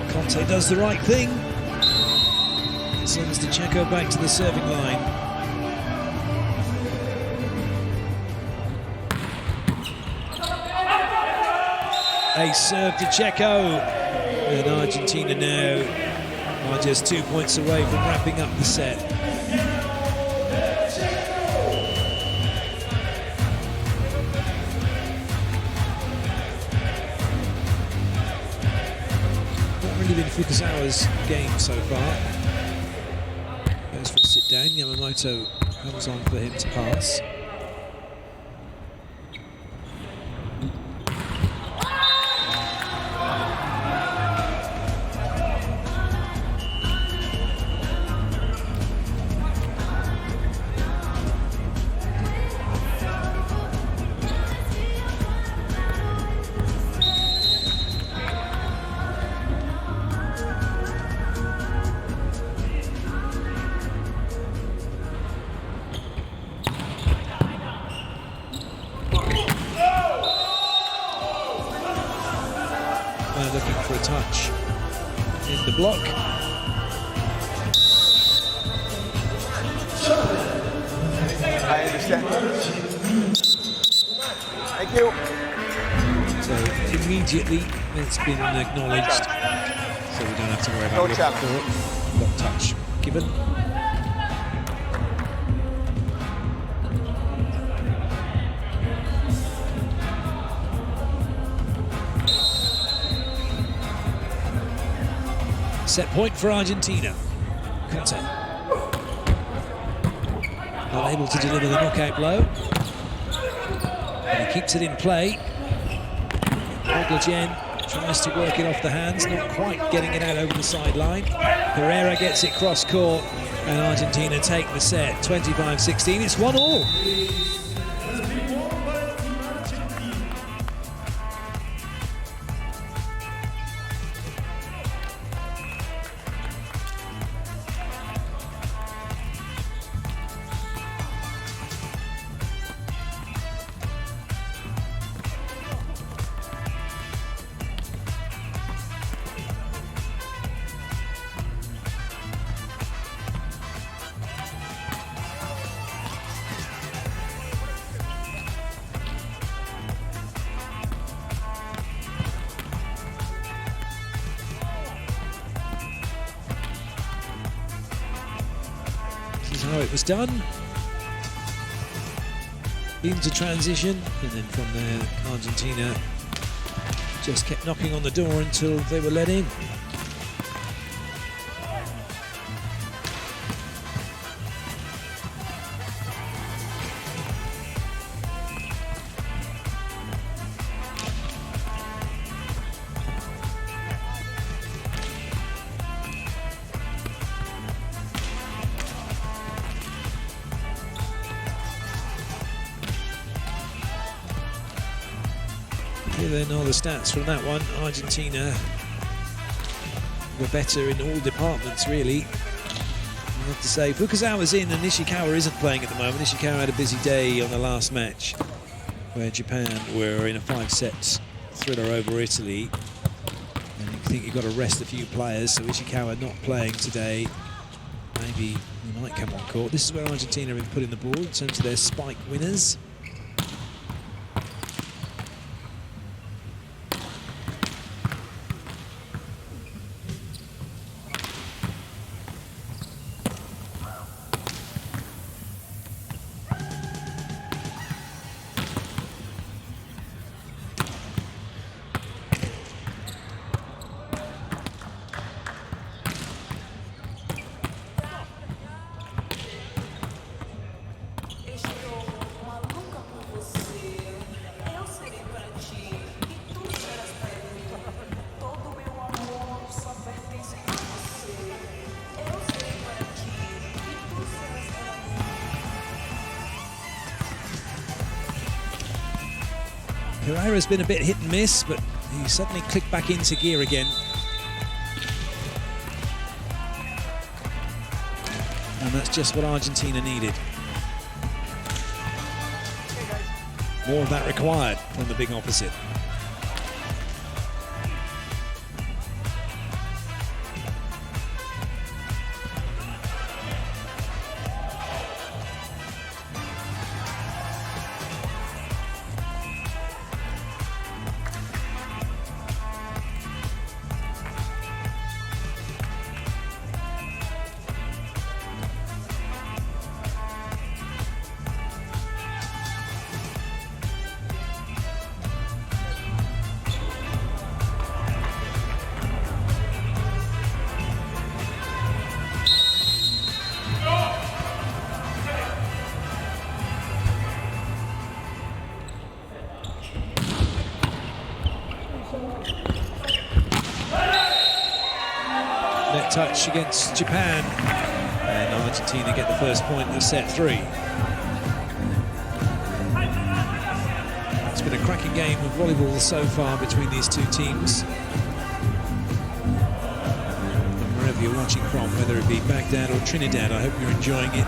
Conte does the right thing. Sends the Checo back to the serving line. Ace serve to Checo. And Argentina now are just 2 points away from wrapping up the set. Been Fukasawa's game so far. Goes for a sit down. Yamamoto comes on for him to pass. Looking for a touch in the block.
I understand. Thank you.
So immediately it's been acknowledged, so we don't have to worry about looking for it. Block touch given. Set point for Argentina. Conte. Not able to deliver the knockout blow. And he keeps it in play. Oglejen tries to work it off the hands, not quite getting it out over the sideline. Pereira gets it cross court, and Argentina take the set, 25-16. It's 1-1. This is how it was done. Into transition, and then from there, Argentina just kept knocking on the door until they were let in. Here then are the stats from that one. Argentina were better in all departments, really. I have to say, Fukuzawa's in and Ishikawa isn't playing at the moment. Ishikawa had a busy day on the last match where Japan were in a 5-set thriller over Italy. And you think you've got to rest a few players, so Ishikawa not playing today. Maybe he might come on court. This is where Argentina have been putting the ball in terms of their spike winners. Pereira's been a bit hit and miss, but he suddenly clicked back into gear again. And that's just what Argentina needed. More of that required from the big opposite. Net touch against Japan, and Argentina get the first point of set 3. It's been a cracking game of volleyball so far between these two teams. And wherever you're watching from, whether it be Baghdad or Trinidad, I hope you're enjoying it.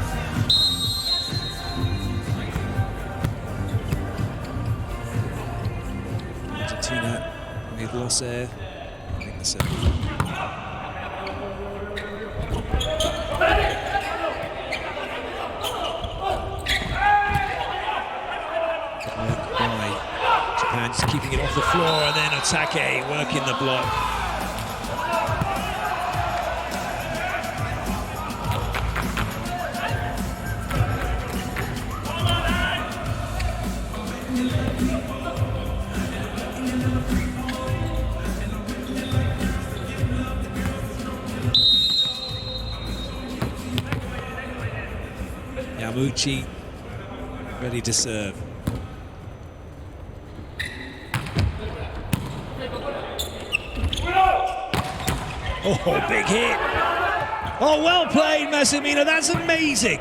Argentina with Losser winning the set. Japan just keeping it off the floor, and then Otake working the block. Yamuchi ready to serve. Oh, big hit. Oh, well played, Massimino. That's amazing.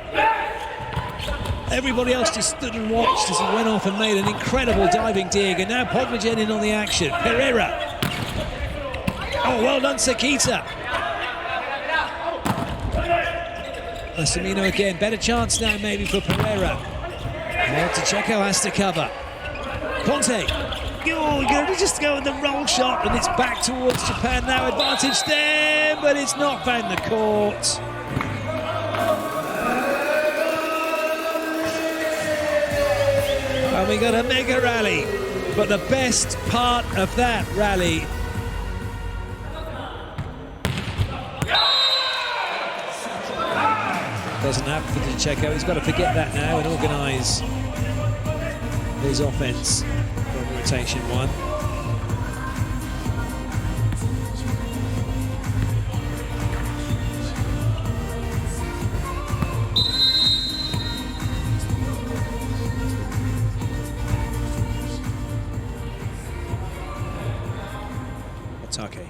Everybody else just stood and watched as he went off and made an incredible diving dig. And now Podmaged in on the action. Pereira. Oh, well done, Sekita. Massimino again. Better chance now maybe for Pereira. Well, Tcheco has to cover. Conte. Oh, you're going to just go with the roll shot, and it's back towards Japan now. Advantage there, but it's not found the court. And we got a mega rally, but the best part of that rally doesn't happen for Tcheco. He's got to forget that now and organise his offence. Rotation 1. Otake.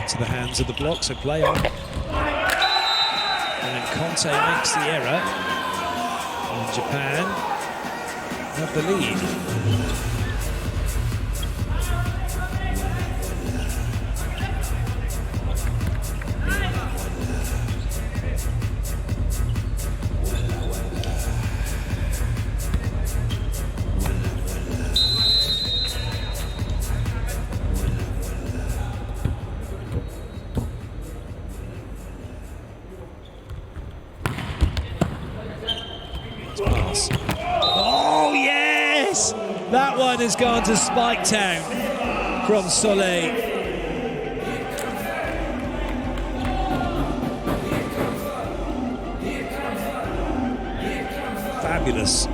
Into the hands of the block, so play on. And Conte makes the error on Japan. have the lead. Pass. Oh, yes! That one has gone to Spike Town from Soleil. Fabulous.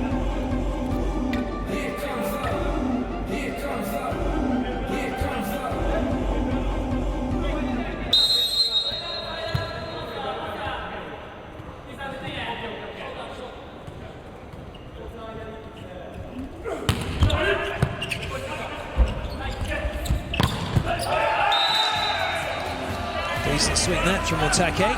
Decent swing that from Otake.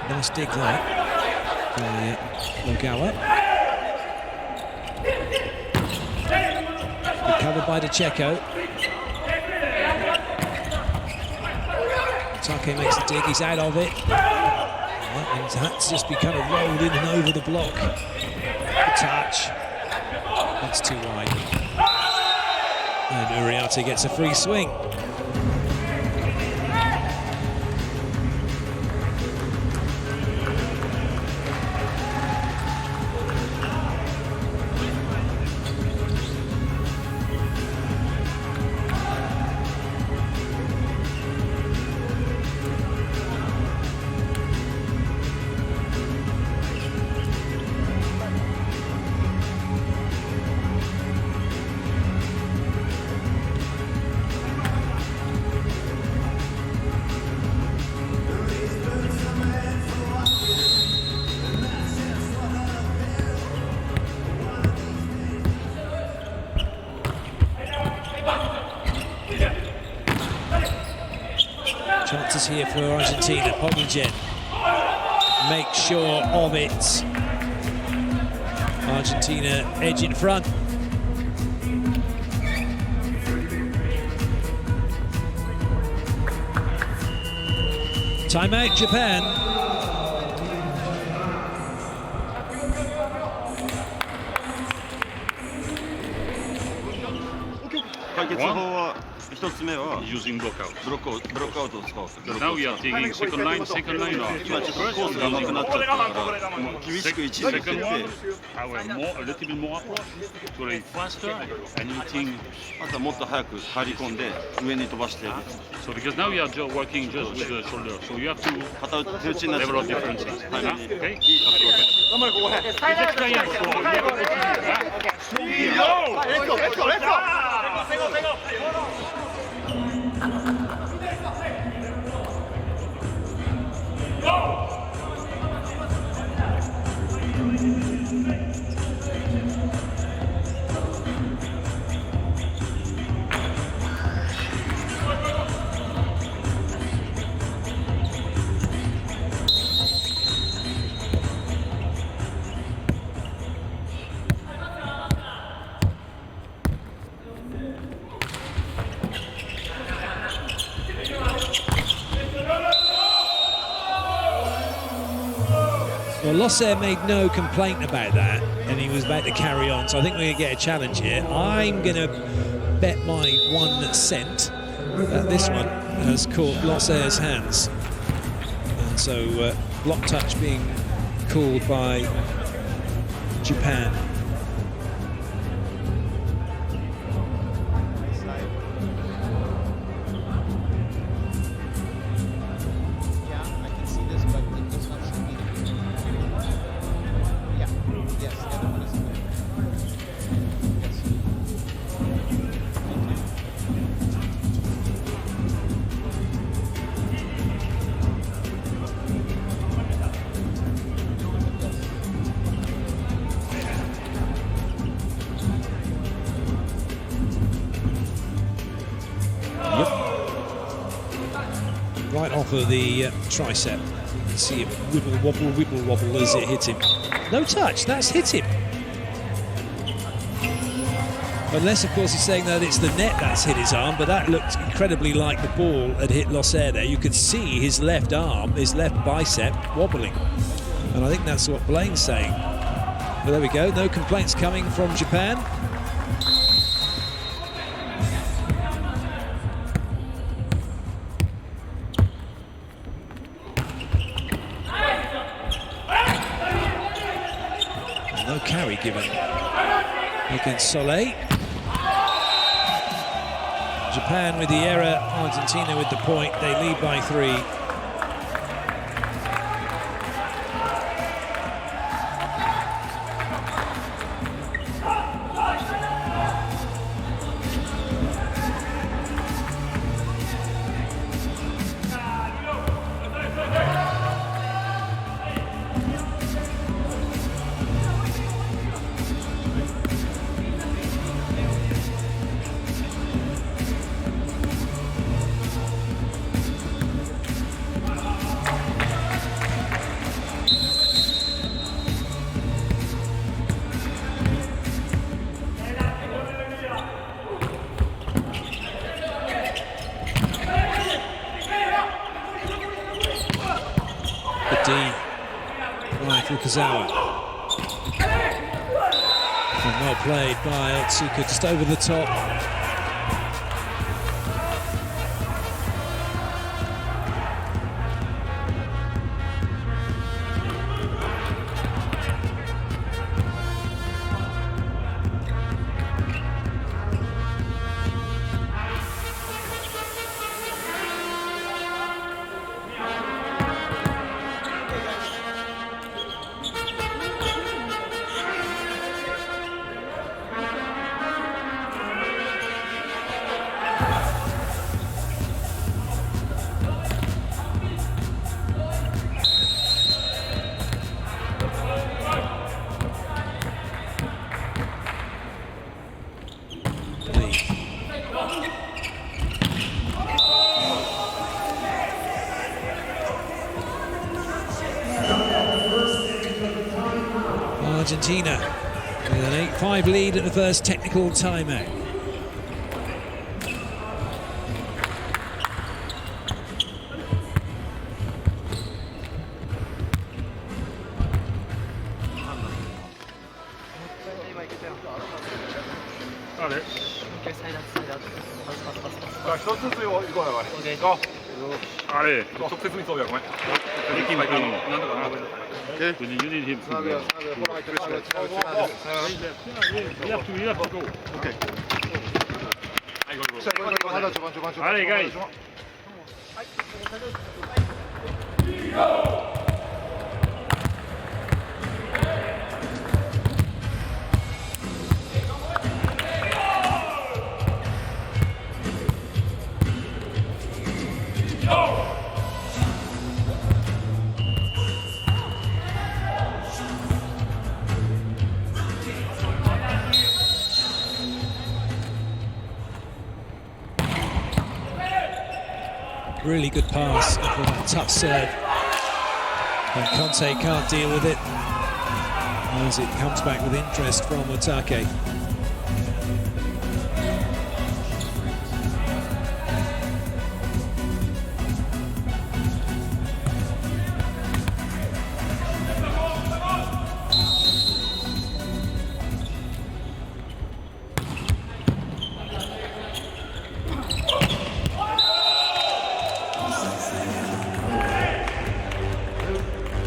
Nice dig that by Ogawa. Recovered by DeCecco. Take makes a dig, he's out of it. That means that's just be kind of rolled in and over the block. The touch. That's too wide. And Uriarte gets a free swing. Chances here for Argentina. Pogligen make sure of it. Argentina edge in front. Timeout, Japan.
Using blockout.
Blockout.
Now we are taking second line now. Second one, a little bit more approach, to play faster and hitting. So because now we are working just with the shoulder, so you have to level up differences. Okay? It's experience.
Let's go.
Well, Losser made no complaint about that, and he was about to carry on, so I think we're going to get a challenge here. I'm going to bet my 1 cent that this one has caught Losser's hands. And so block touch being called by Japan. right off of the tricep. You can see him wibble wobble as it hit him. No touch, that's hit him. Unless, of course, he's saying that it's the net that's hit his arm, but that looked incredibly like the ball had hit Losser there. You could see his left arm, his left bicep wobbling. And I think that's what Blaine's saying. But there we go, no complaints coming from Japan. No carry given against Soleil. Japan with the error, Argentina with the point. They lead by 3. By Fukazawa. And well played by Otsuka, just over the top. Argentina with an 8-5 lead at the first technical timeout.
You need him to go. We have to go. Okay. Allez, guys.
Really good pass for that tough serve. And Conte can't deal with it as it comes back with interest from Otake.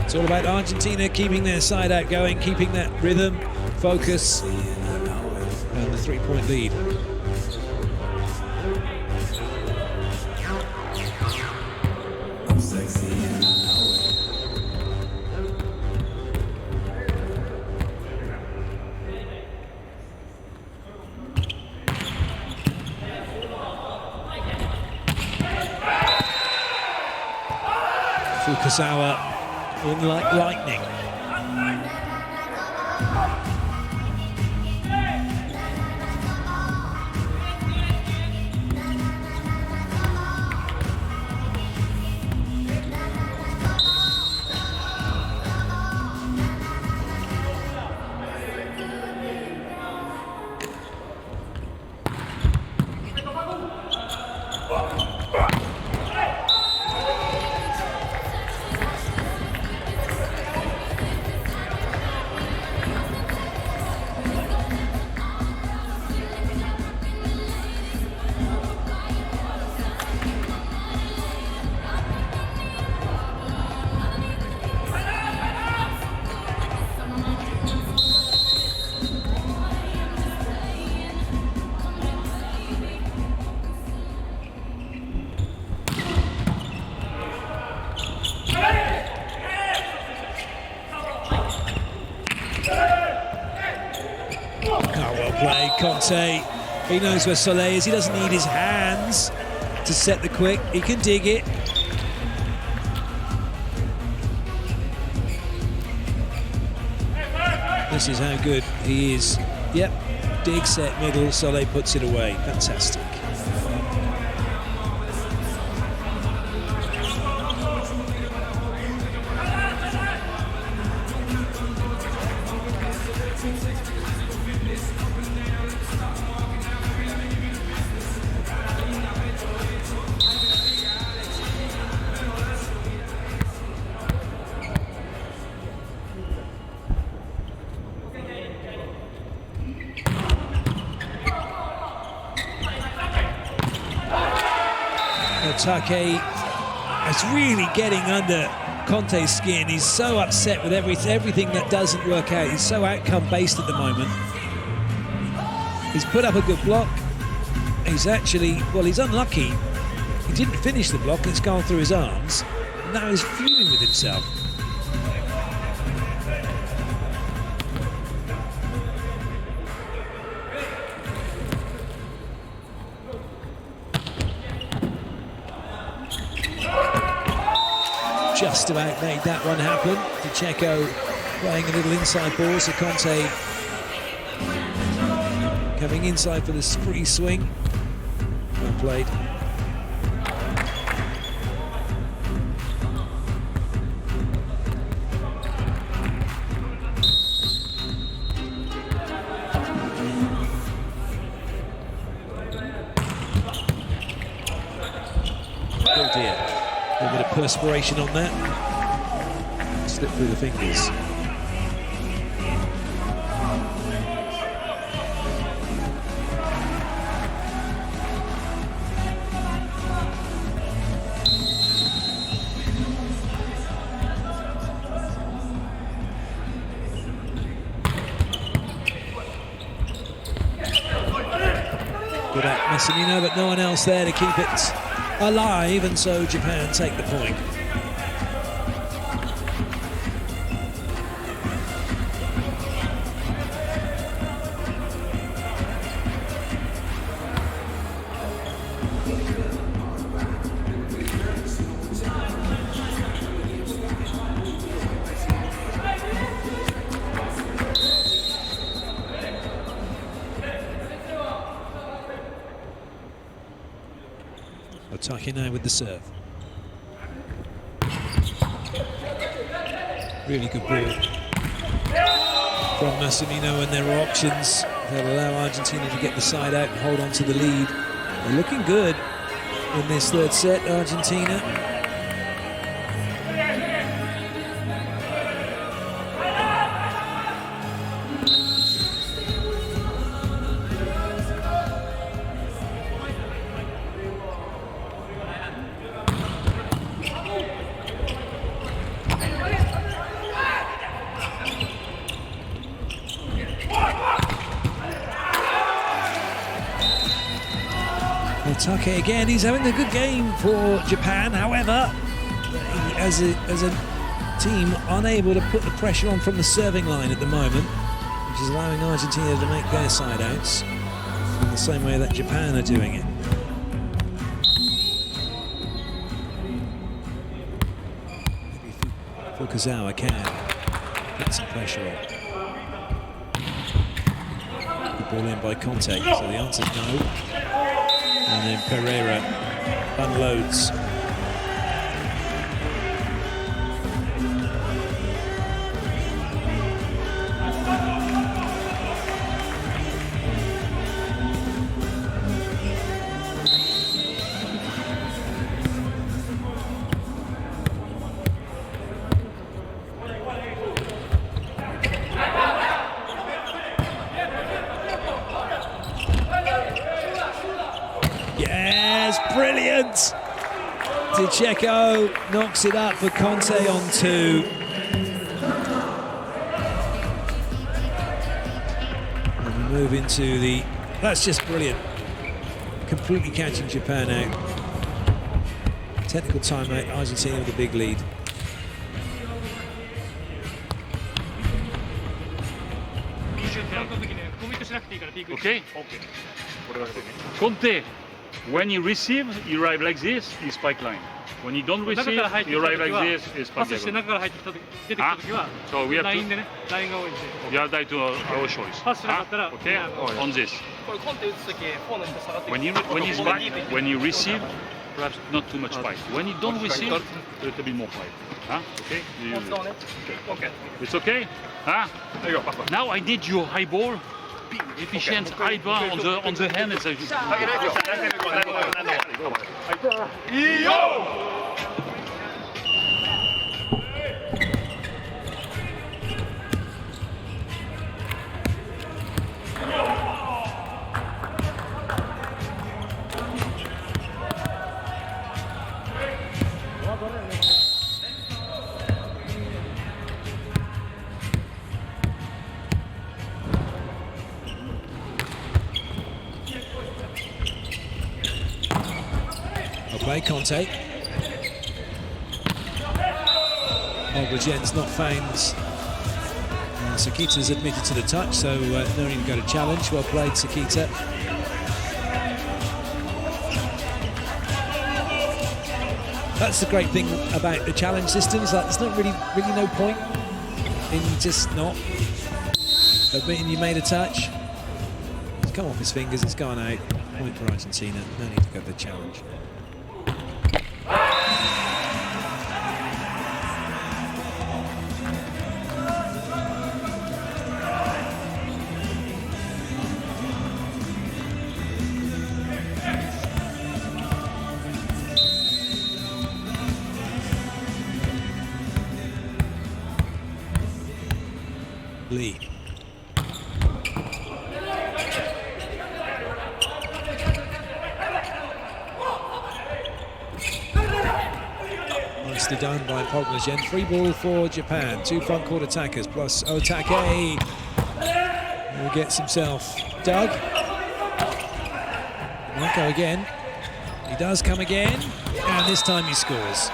It's all about Argentina keeping their side out going, keeping that rhythm, focus, and the 3-point lead. Fukazawa in like lightning. Conte. He knows where Soleil is. He doesn't need his hands to set the quick. He can dig it. This is how good he is. Yep, dig, set, middle. Soleil puts it away. Fantastic. Take is really getting under Conte's skin. He's so upset with everything that doesn't work out. He's so outcome-based at the moment. He's put up a good block. He's actually, well, he's unlucky. He didn't finish the block. It's gone through his arms. Now he's fuming with himself. Just about made that one happen. Pacheco playing a little inside ball, so Conte coming inside for this free swing. Well played. Oh dear. A little bit of perspiration on that. Slipped through the fingers. Good at Massimino, but no one else there to keep it alive, and so Japan take the point. Otake now with the serve. Really good ball from Massimino, and there are options that allow Argentina to get the side out and hold on to the lead. They're looking good in this third set, Argentina. Otake again, he's having a good game for Japan. However, as a team, unable to put the pressure on from the serving line at the moment, which is allowing Argentina to make their side outs in the same way that Japan are doing it. Maybe Fukuzawa can put some pressure on. Good ball in by Conte, so the answer's no. And then Pereira unloads. Brilliant! Pacheco knocks it up for Conte on 2. And we move into the... That's just brilliant. Completely catching Japan out. Technical timeout, Argentina with a big lead.
Okay? Conte, when he receives, he arrives like this, he spike line. When he don't receive, he arrives like this, he
パ
spike
スして
line.
中から入ってきた時出てきた時は
So we have
ライン
to,
でね、ラインが多いんで。
we have that to our choice.
パスしなかったら
Okay? On this.
これコンテ打つとき、フォーの人下がって
When he's back, when he receive, perhaps not too much spike. When he don't receive, a little bit more spike. Okay? You use it.
Okay.
It's okay? Now I need your high ball. Efficient high bar on the hand. It's a,
Play Conte. Olbergen's not found. Sakita's admitted to the touch, so no need to go to challenge. Well played, Sakita. That's the great thing about the challenge systems. Like, there's not really no point in just not admitting you made a touch. It's come off his fingers. It's gone out. Point for Argentina. No need to go to the challenge. Lee. Nicely done by Olbergen. Free ball for Japan. 2 front court attackers plus Otake. Who gets himself dug. He won't go again. He does come again, and this time he scores.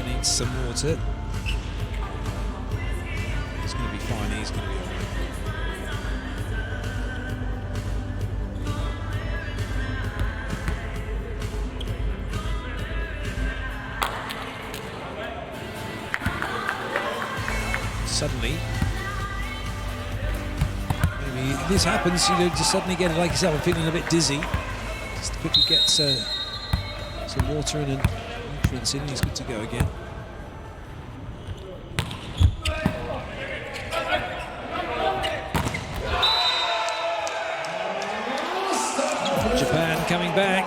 Needs some water. He's going to be fine. He's going to be all right. Suddenly, maybe this happens. You know, just suddenly get like yourself and feeling a bit dizzy. Just quickly get some water in and nutrients in. He's good to go again. Japan coming back.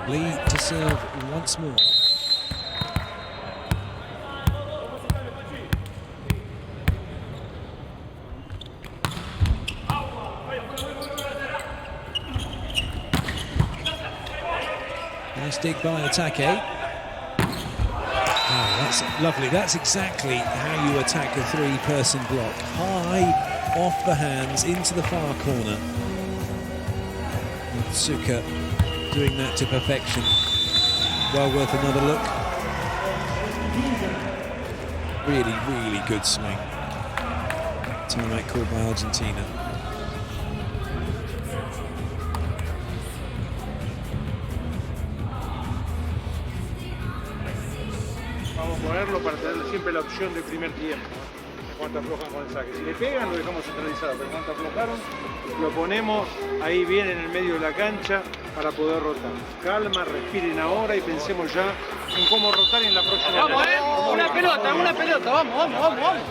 Lee to serve once more. Nice dig by Otake. Oh, that's lovely. That's exactly how you attack a 3-person block. High, off the hands, into the far corner. And Suka doing that to perfection. Well worth another look. Really, really good swing. Timeout called by Argentina.
Vamos a ponerlo para tener siempre la opción de primer tiempo, en cuanto aflojan con el saque. Si le pegan, lo dejamos centralizado, pero en cuanto aflojaron, lo ponemos ahí bien en el medio de la cancha para poder rotar. Calma, respiren ahora y pensemos ya en cómo rotar en la próxima.
Vamos, una pelota, vamos, vamos, vamos, vamos.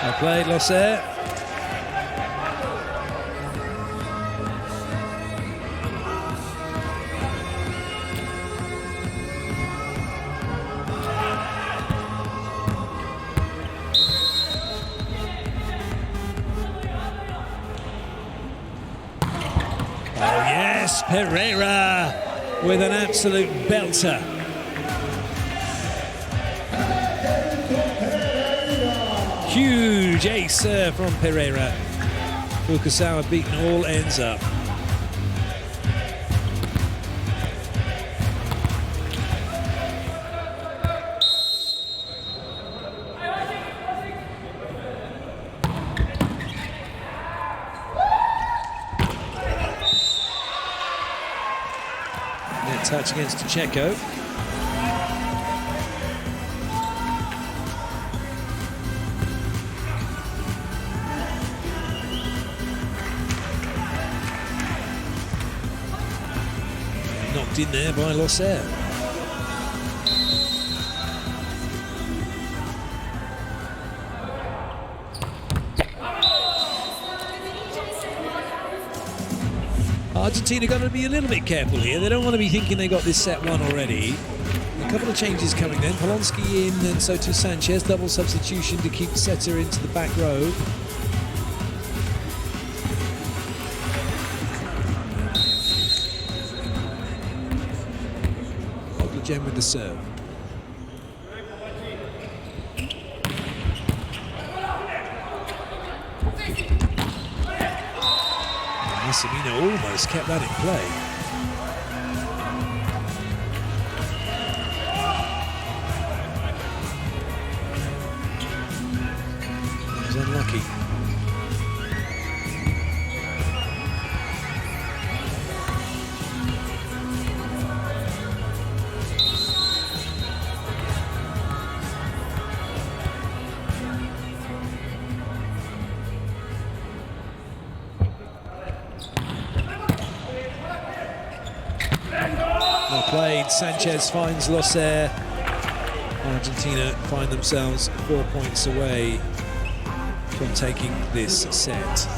Well played, Losser. Oh yes, Pereira with an absolute belter. Huge ace serve from Pereira. Fukusawa beaten all ends up. Net touch against Checo. Knocked in there by Losser. Argentina got to be a little bit careful here. They don't want to be thinking they got this set won already. A couple of changes coming then. Polonsky in and so to Sanchez. Double substitution to keep Setter into the back row. Gem with the serve. Massimino almost kept that in play. He was unlucky. Well played. Sanchez finds Losser. Argentina find themselves 4 points away from taking this set.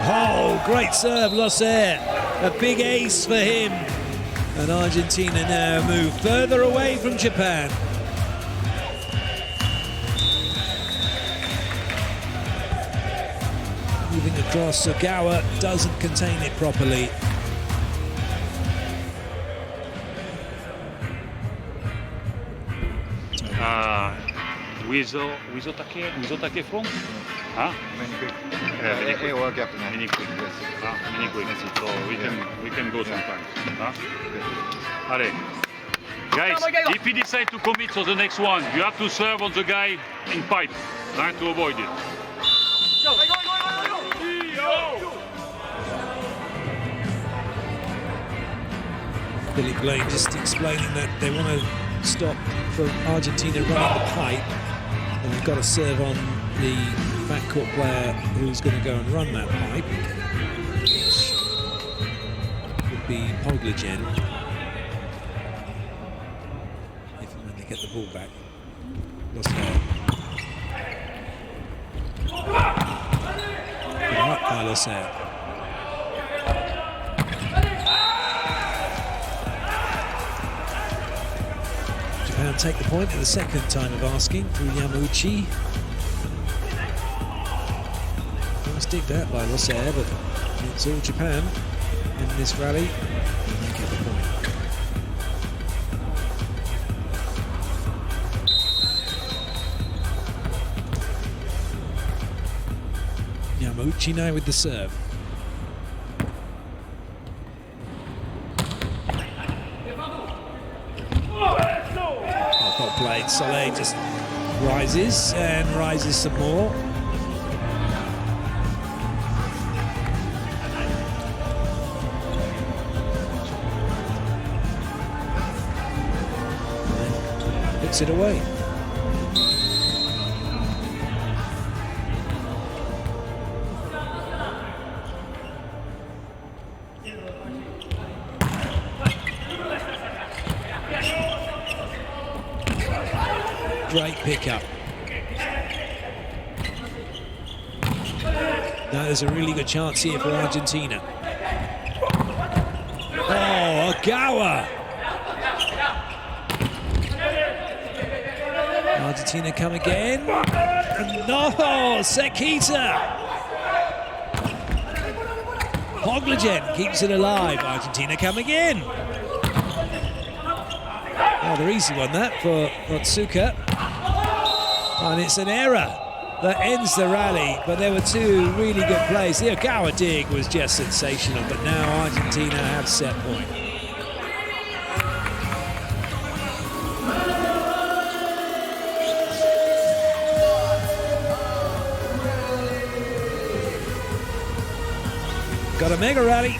Oh, great serve, Losser. A big ace for him. And Argentina now move further away from Japan. Moving across, Ogawa doesn't contain it properly.
With attaque front? Huh?
Many quick.
ARG
after that.
Many quick. Many quick. So we can go sometimes. Huh? Allez. Guys, if you decide to commit to the next one, you have to serve on the guy in pipe, right, to avoid it.
Billy Blaine just explaining that they want to stop from Argentina running the pipe, and they've got to serve on the backcourt player who's going to go and run that pipe. would be Poglajen. If and when they get the ball back. Losser. Put up by Losser. Japan take the point at the second time of asking through Yamauchi. Nice dig that by Losser, but it's all Japan in this rally, and they get the point. Yamauchi now with the serve. Well played. Soleil just rises and rises some more. Puts it away. Great pickup. Now there's a really good chance here for Argentina. Oh, Ogawa! Argentina come again. And no, Sekita! Poglajen keeps it alive. Argentina come again. Rather easy one that for Otsuka. And it's an error that ends the rally, but there were two really good plays. The Ogawa dig was just sensational, but now Argentina have set point. Got a mega rally.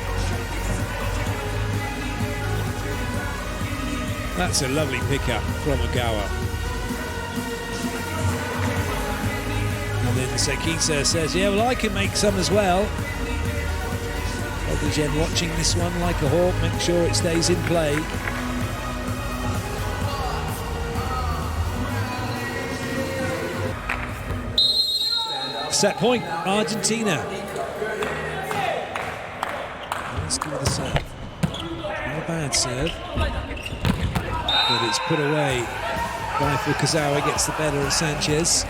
That's a lovely pickup from Ogawa. And then Sekita says, yeah, well, I can make some as well. Poglajen watching this one like a hawk, make sure it stays in play. Set point, Argentina. Let's give it the serve. Not a bad serve. But it's put away by Fukazawa, gets the better of Sanchez.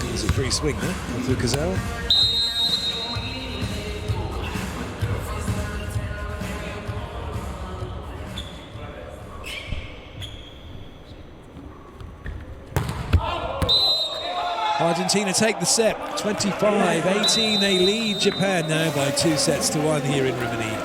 There's a free swing there from Fukazawa. Argentina take the set, 25-18. They lead Japan now by 2-1 here in Rimini.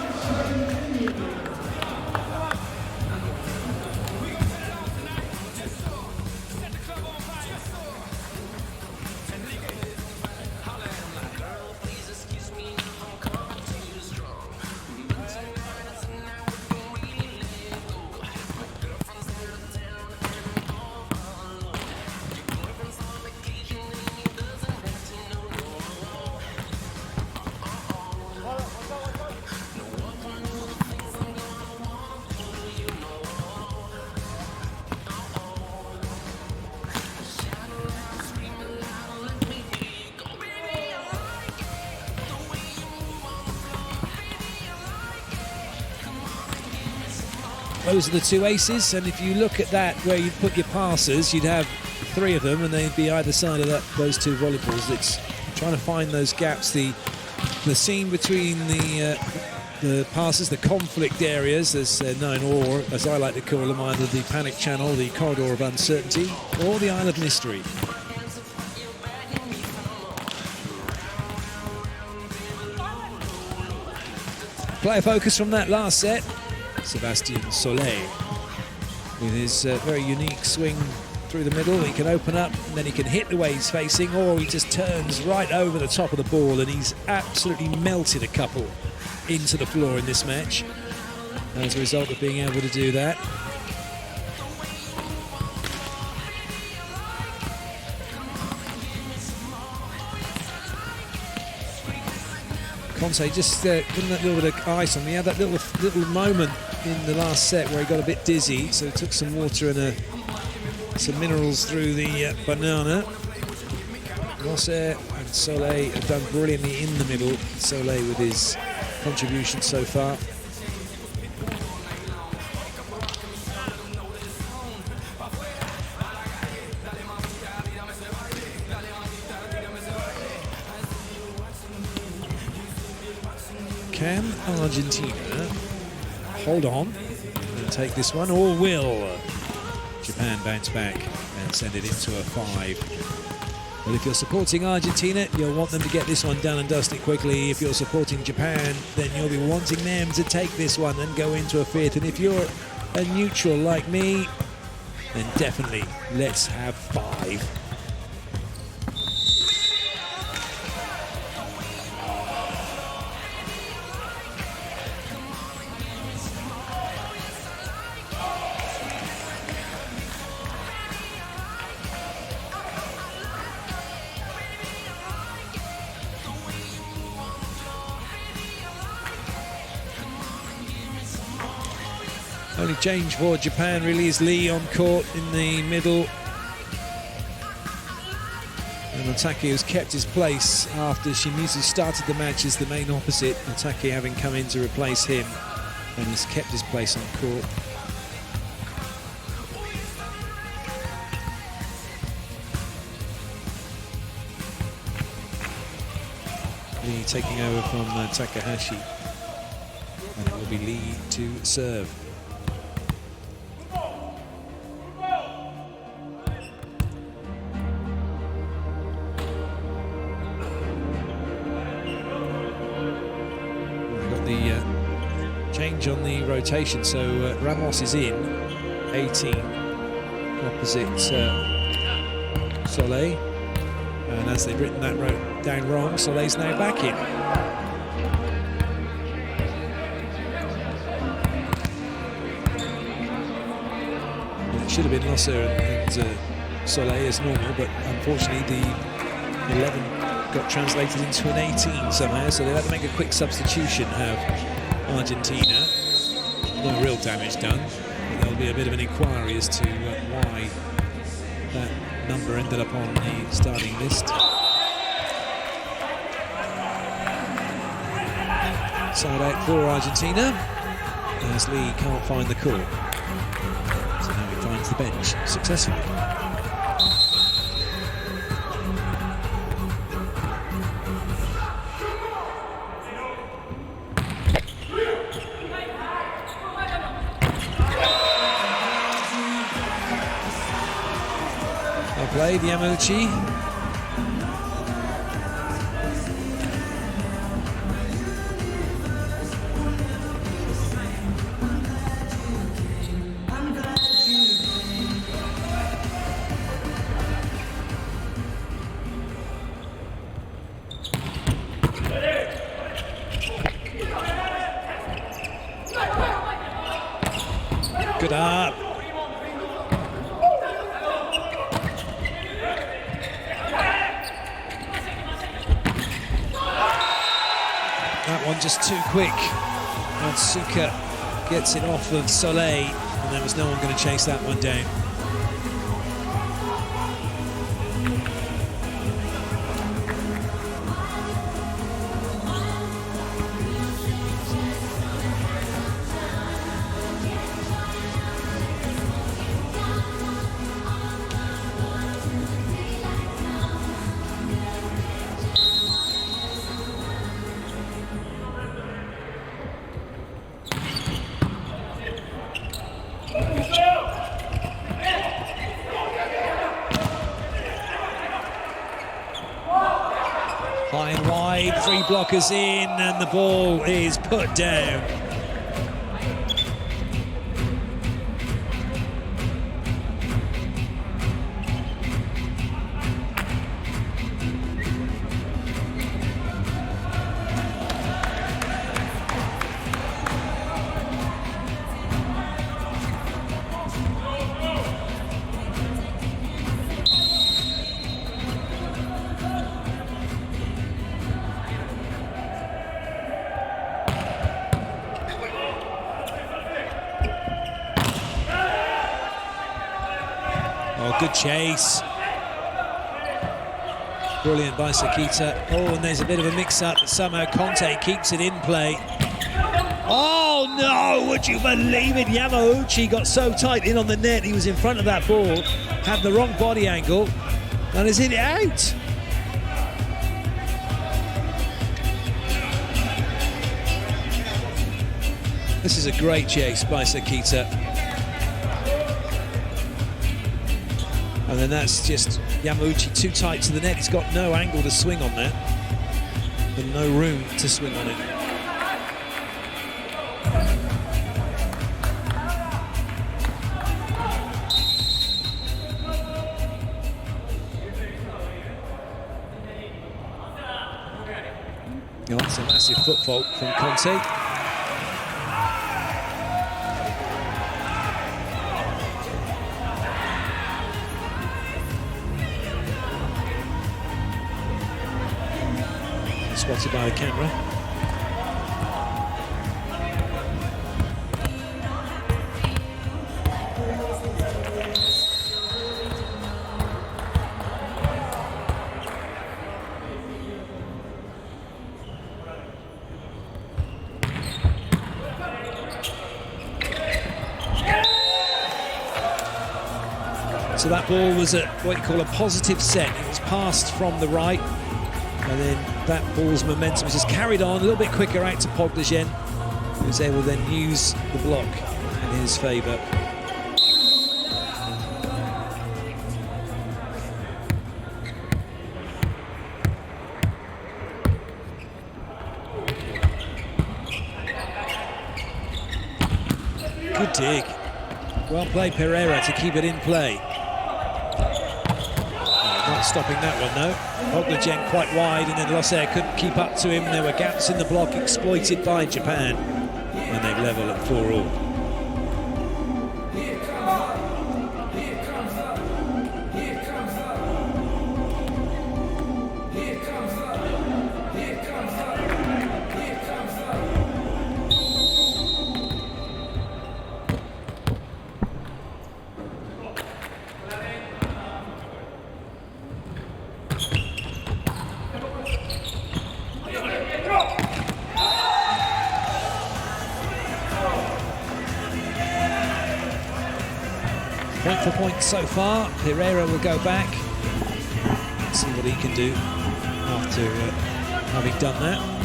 Those are the two aces, and if you look at that where you put your passes, you'd have three of them and they'd be either side of that, those two volleyballs. It's trying to find those gaps, the seam between the passes, the conflict areas, as known, or as I like to call them, either the panic channel, the corridor of uncertainty, or the isle of mystery. Player focus from that last set. Sébastien Soleil with his very unique swing through the middle. He can open up and then he can hit the way he's facing, or he just turns right over the top of the ball, and he's absolutely melted a couple into the floor in this match. as a result of being able to do that. Conte just putting that little bit of ice on. He had that little moment in the last set where he got a bit dizzy, so he took some water and some minerals through the banana. Rosser and Soleil have done brilliantly in the middle. Soleil with his contribution so far. Can Argentina hold on and take this one, or will Japan bounce back and send it into a 5? Well, if you're supporting Argentina, you'll want them to get this one done and dusted quickly. If you're supporting Japan, then you'll be wanting them to take this one and go into a 5th. And if you're a neutral like me, then definitely let's have 5. Only change for Japan really is Lee on court in the middle. And Otake has kept his place after Shimizu started the match as the main opposite. Otake having come in to replace him and has kept his place on court. Lee taking over from Takahashi. And it will be Lee to serve. Change on the rotation, so Ramos is in 18 opposite Soleil, and as they've written that down wrong, Soleil's now back in. Well, it should have been Losser and Soleil as normal, but unfortunately the 11 got translated into an 18 somehow, so they had to make a quick substitution, have Argentina. No real damage done, but there'll be a bit of an inquiry as to why that number ended up on the starting list. Side out for Argentina, as Lee can't find the court. So now he finds the bench successfully. Played Yamauchi. Good up. That one just too quick. Matsuka gets it off of Soleil, and there was no one going to chase that one down. High and wide, 3 blockers in, and the ball is put down. good chase. Brilliant by Sakita. Oh, and there's a bit of a mix-up, but somehow Conte keeps it in play. Oh, no, would you believe it? Yamauchi got so tight in on the net. He was in front of that ball, had the wrong body angle, and has hit it out. This is a great chase by Sakita. And then that's just Yamauchi too tight to the net. He's got no angle to swing on that, and no room to swing on it. Oh, that's a massive foot fault from Conte. Spotted by the camera. So that ball was at what you call a positive set. It was passed from the right, and then that ball's momentum was just carried on a little bit quicker out to Poglajen, who was able to then use the block in his favour. Good dig. Well played, Pereira, to keep it in play. Not stopping that one though. Poglajen quite wide, and then Losser couldn't keep up to him. There were gaps in the block exploited by Japan, and they level at 4-all. Point for point so far. Pereira will go back, see what he can do after having done that.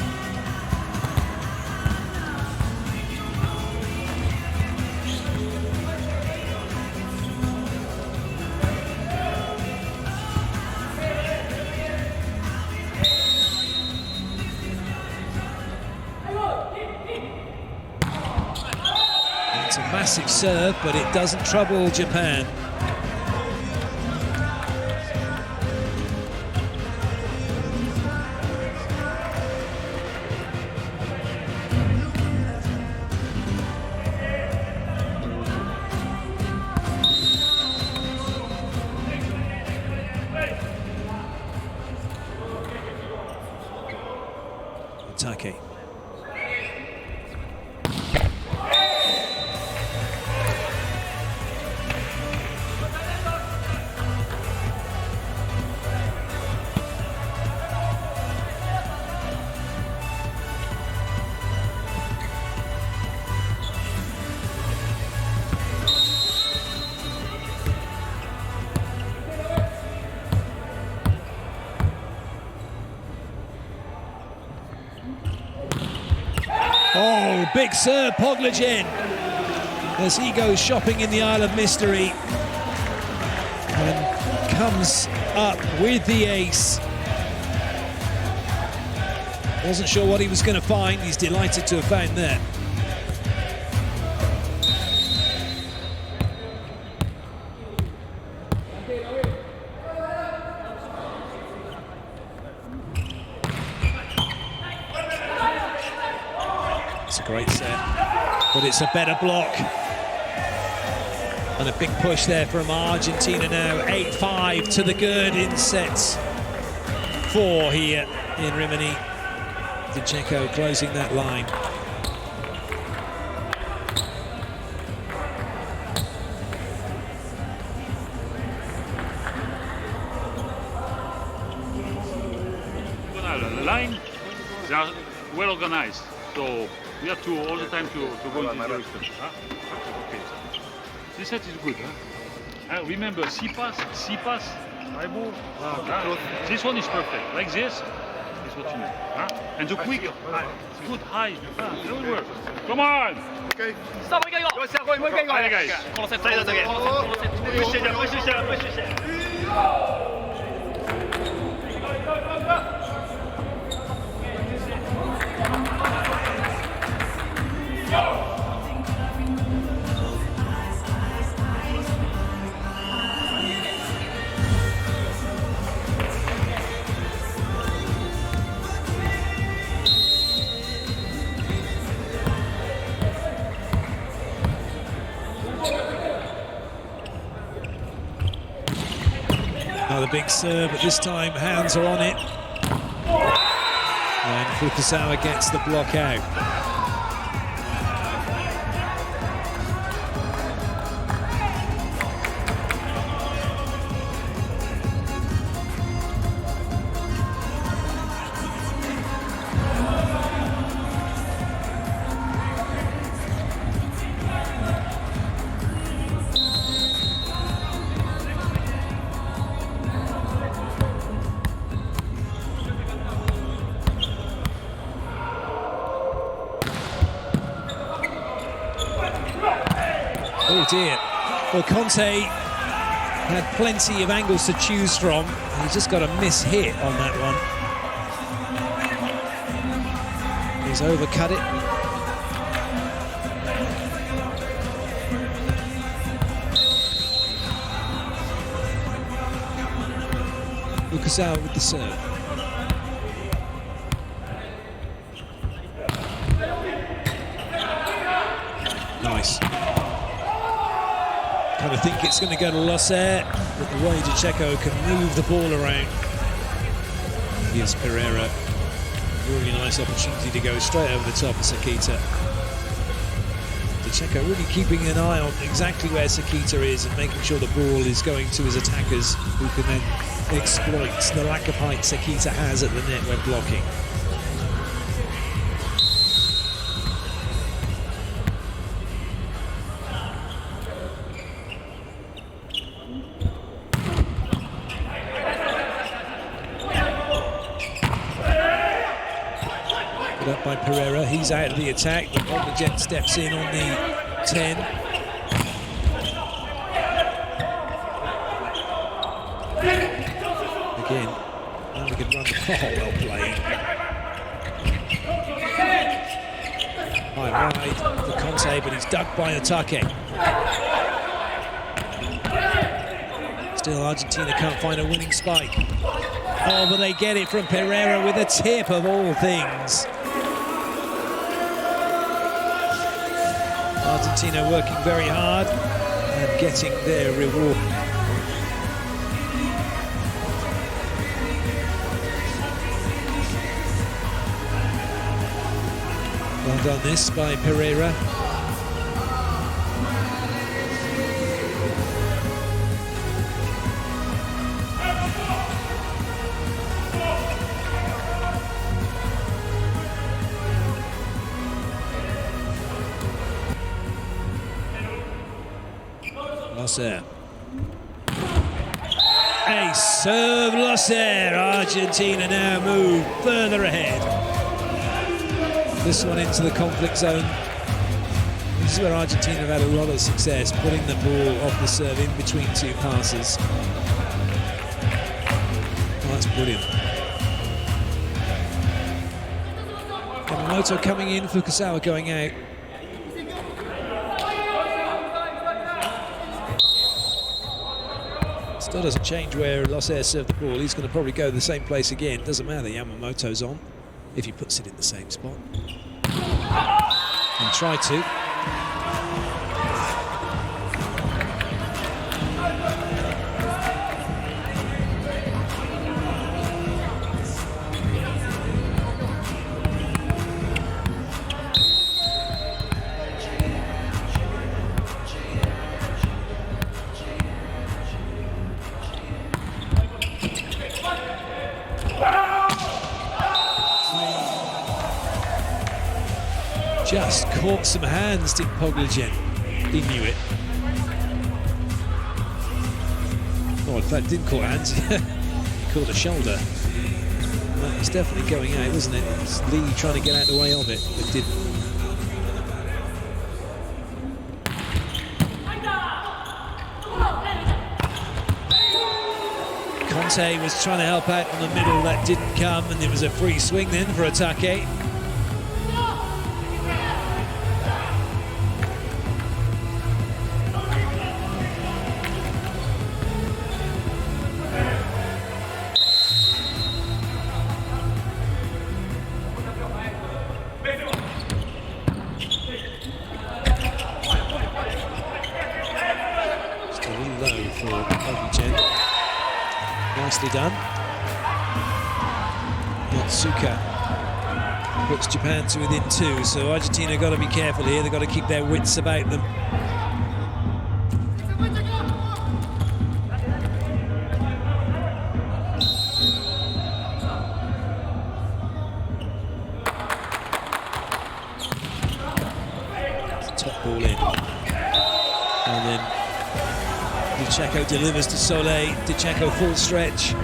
It's a massive serve, but it doesn't trouble Japan. Take. Oh, big serve, Poglajen, as he goes shopping in the Isle of Mystery and comes up with the ace. Wasn't sure what he was going to find. He's delighted to have found that. It's a great set, but it's a better block. And a big push there from Argentina now. 8-5 to the good in sets 4 here in Rimini. Dicheco closing that line.
the line, they are well organized. So we have to all the time to go in this direction. Huh? Okay. This set is good. Huh? Remember, C-pass, eyeball. This one is perfect. Like this is what you need. Huh? And the quick, good high. Very well. Come on!
Okay.
さあもう一回行こう。よっしゃ、もう一回行こう。
Allez, guys.
このセット。サイドだけ。このセット。プッシュして、プッシュして、プッシュして。
Another big serve, but this time hands are on it. And Fukusawa gets the block out. Oh dear. Well, Conte had plenty of angles to choose from. He's just got a miss hit on that one. He's overcut it. Fukusawa with the serve. Nice. Kind of think it's going to go to Losser, but the way Checo can move the ball around. Here's Pereira. Really nice opportunity to go straight over the top of Sakita. Checo really keeping an eye on exactly where Sakita is and making sure the ball is going to his attackers, who can then exploit the lack of height Sakita has at the net when blocking. Up by Pereira, he's out of the attack, but Jet steps in on the 10. Again, now we can run the well played. High wide for Conte, but he's dug by Otake. Still, Argentina can't find a winning spike. Oh, but they get it from Pereira with a tip of all things. Argentina working very hard and getting their reward. Well done this by Pereira. Losser. A serve, Losser. Argentina now move further ahead. This one into the conflict zone. This is where Argentina have had a lot of success, putting the ball off the serve in between two passes. Oh, that's brilliant. Yamamoto coming in, Fukusawa going out. Still doesn't change where Losser served the ball. He's going to probably go the same place again. Doesn't matter, Yamamoto's on, if he puts it in the same spot. And try to. Just caught some hands, did Pogligen. He knew it. Oh, in fact, didn't caught hands. He caught a shoulder. That was definitely going out, wasn't it? It was Lee trying to get out of the way of it, but didn't. Conte was trying to help out on the middle, that didn't come, and it was a free swing then for Atake. Just a little low for Pogligen. Nicely done. Yotsuka puts Japan to within 2, so Argentina got to be careful here. They've got to keep their wits about them. Top ball in. And then Dichaco delivers to Soleil. Dichaco full stretch.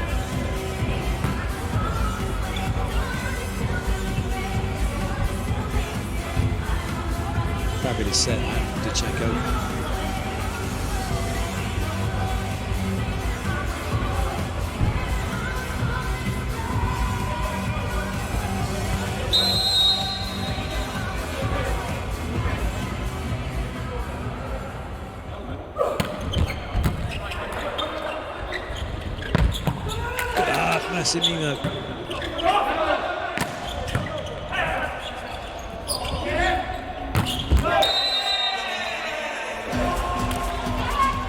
Fabulous set, Dichaco. Massimino.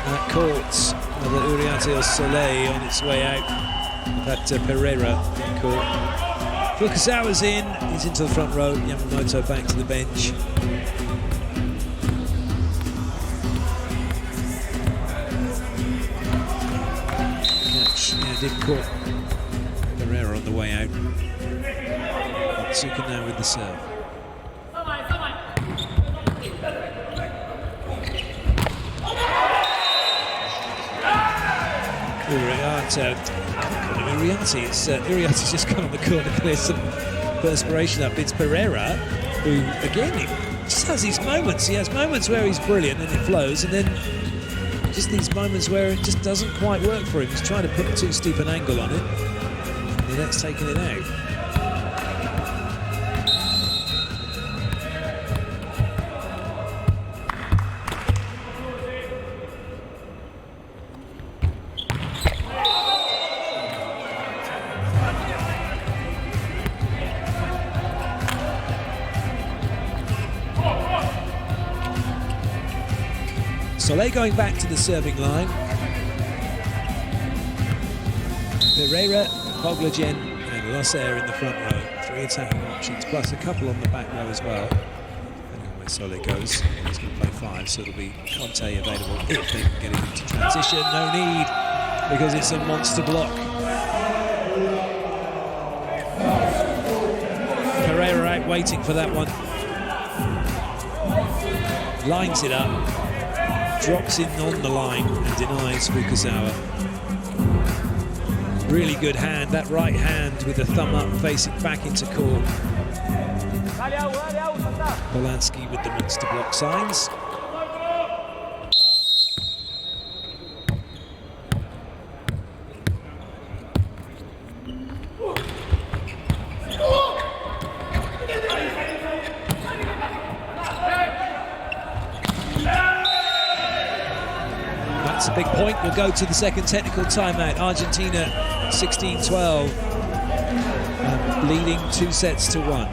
That caught the Uriarte or Soleil on its way out. That Pereira caught. Fukusawa's in, he's into the front row. Yamamoto back to the bench. Catch, yeah, didn't caught. Pereira on the way out. Yotsuka now with the serve. Uriarte, it's Uriarte's just gone on the court to clear some perspiration up. It's Pereira who, again, he just has these moments. He has moments where he's brilliant and it flows, and then just these moments where it just doesn't quite work for him. He's trying to put too steep an angle on it. And that's taking it out. Soleil going back to the serving line. Pereira, Pogligen and Losser in the front row. 3 attacking options, plus a couple on the back row as well. Depending on where Soleil goes. He's going to play 5, so it'll be Conte available if they can get it into transition. No need, because it's a monster block. Pereira out waiting for that one. Lines it up. Drops in on the line and denies Fukusawa. Really good hand, that right hand with the thumb up facing back into court. Polanski with the monster block signs. That's a big point. We'll go to the second technical timeout. Argentina 16-12, leading 2 sets to 1.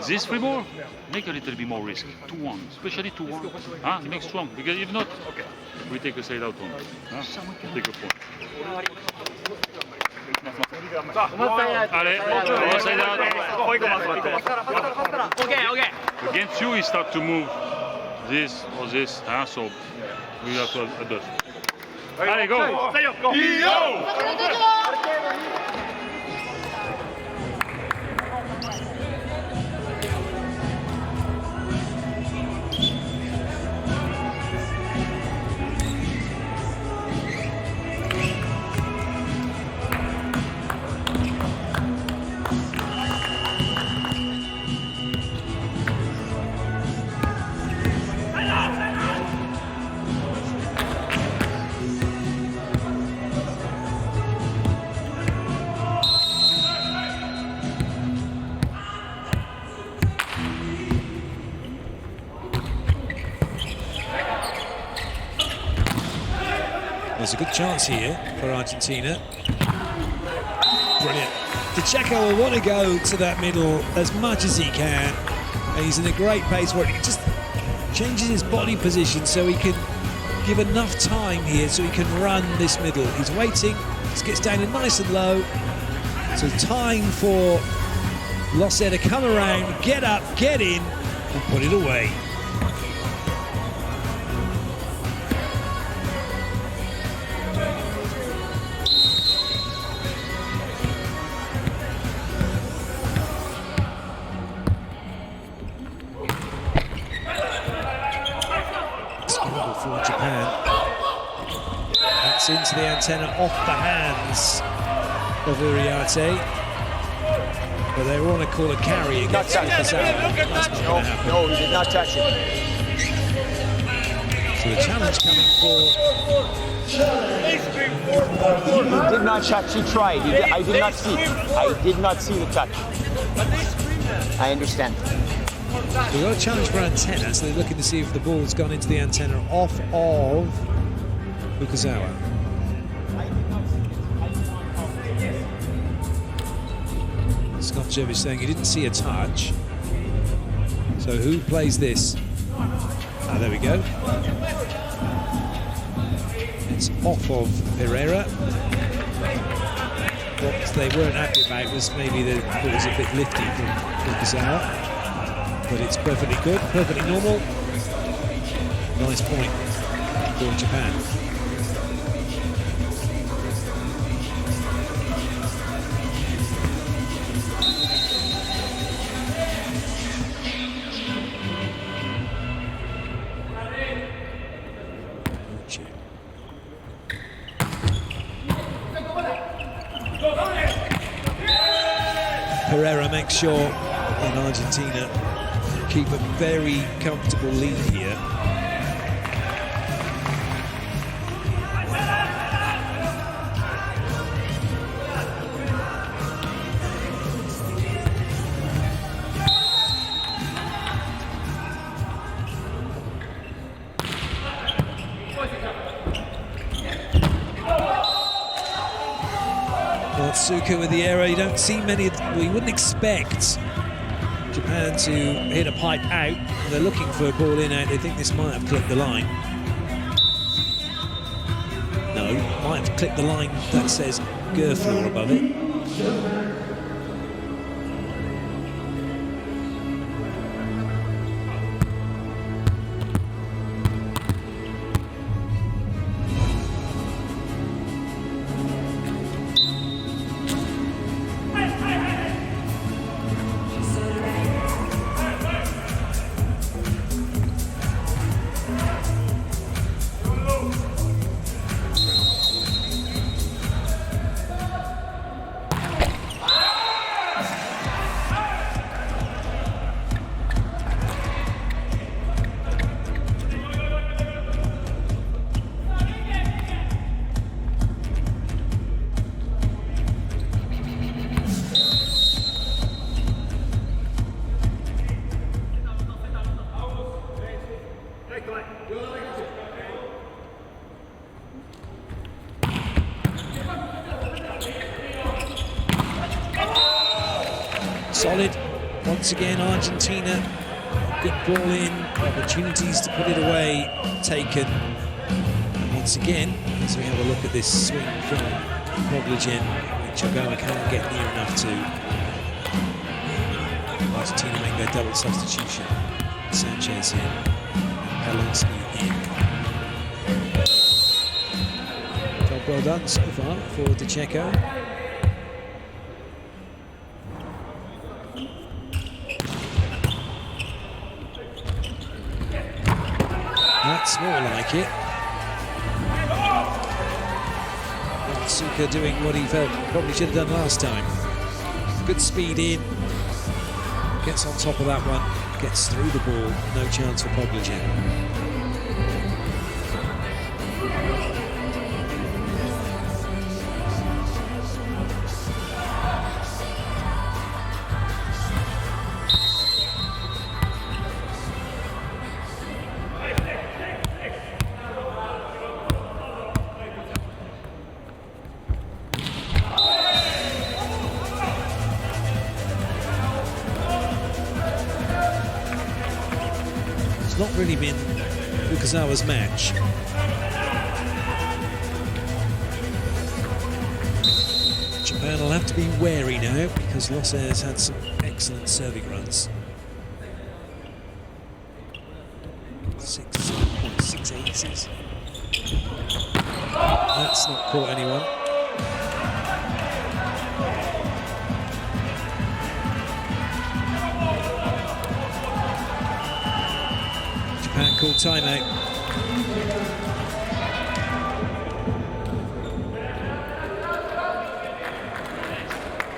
This free ball, make a little bit more risk. 2-1, especially 2-1. Ah, make strong, because if not, we take a side out one. Take a point. Allez, one side out.
Okay.
Against you, he start to move this or this, so we have to adjust. Allez, go.
Stay up, go.
There's a good chance here for Argentina. Brilliant. Pacheco will want to go to that middle as much as he can. And he's in a great pace where he just changes his body position so he can give enough time here so he can run this middle. He's waiting, just gets down in nice and low. So time for Losse to come around, get up, get in, and put it away. For Japan. That's into the antenna, off the hands of Uriarte. But they want to call a carry against Fukuzawa. That's not going to happen.
No, he did not touch it.
So the challenge coming for...
He did not touch, he tried. I did not see. I did not see the touch. I understand.
We've got a challenge for antenna, so they're looking to see if the ball's gone into the antenna off of Fukuzawa. Skopjevic saying he didn't see a touch. So who plays this? Ah, there we go. It's off of Pereira. What they weren't happy about was maybe that it was a bit lifty from Fukuzawa. But it's perfectly good, perfectly normal. Nice point for Japan. Pereira makes sure in Argentina keep a very comfortable lead here. Suka with the error. You don't see many, well, you wouldn't expect Japan to hit a pipe out. They're looking for a ball in out. They think this might have clipped the line. No, might have clipped the line that says Gerfler above it. Solid. Once again, Argentina. Good ball in. Opportunities to put it away taken. And once again, as we have a look at this swing from Pogligen, which Ogawa can't get near enough to. Argentina make their double substitution. Sanchez in. Pelonski in. Well done so far for DeCecco. That's more like it. Suka doing what he felt probably should have done last time. Good speed in, gets on top of that one, gets through the ball, no chance for Poglic. Not really been Fukazawa's match. Japan will have to be wary now because Losser's had some excellent serving runs. 6 aces. That's not caught anyone. Called timeout.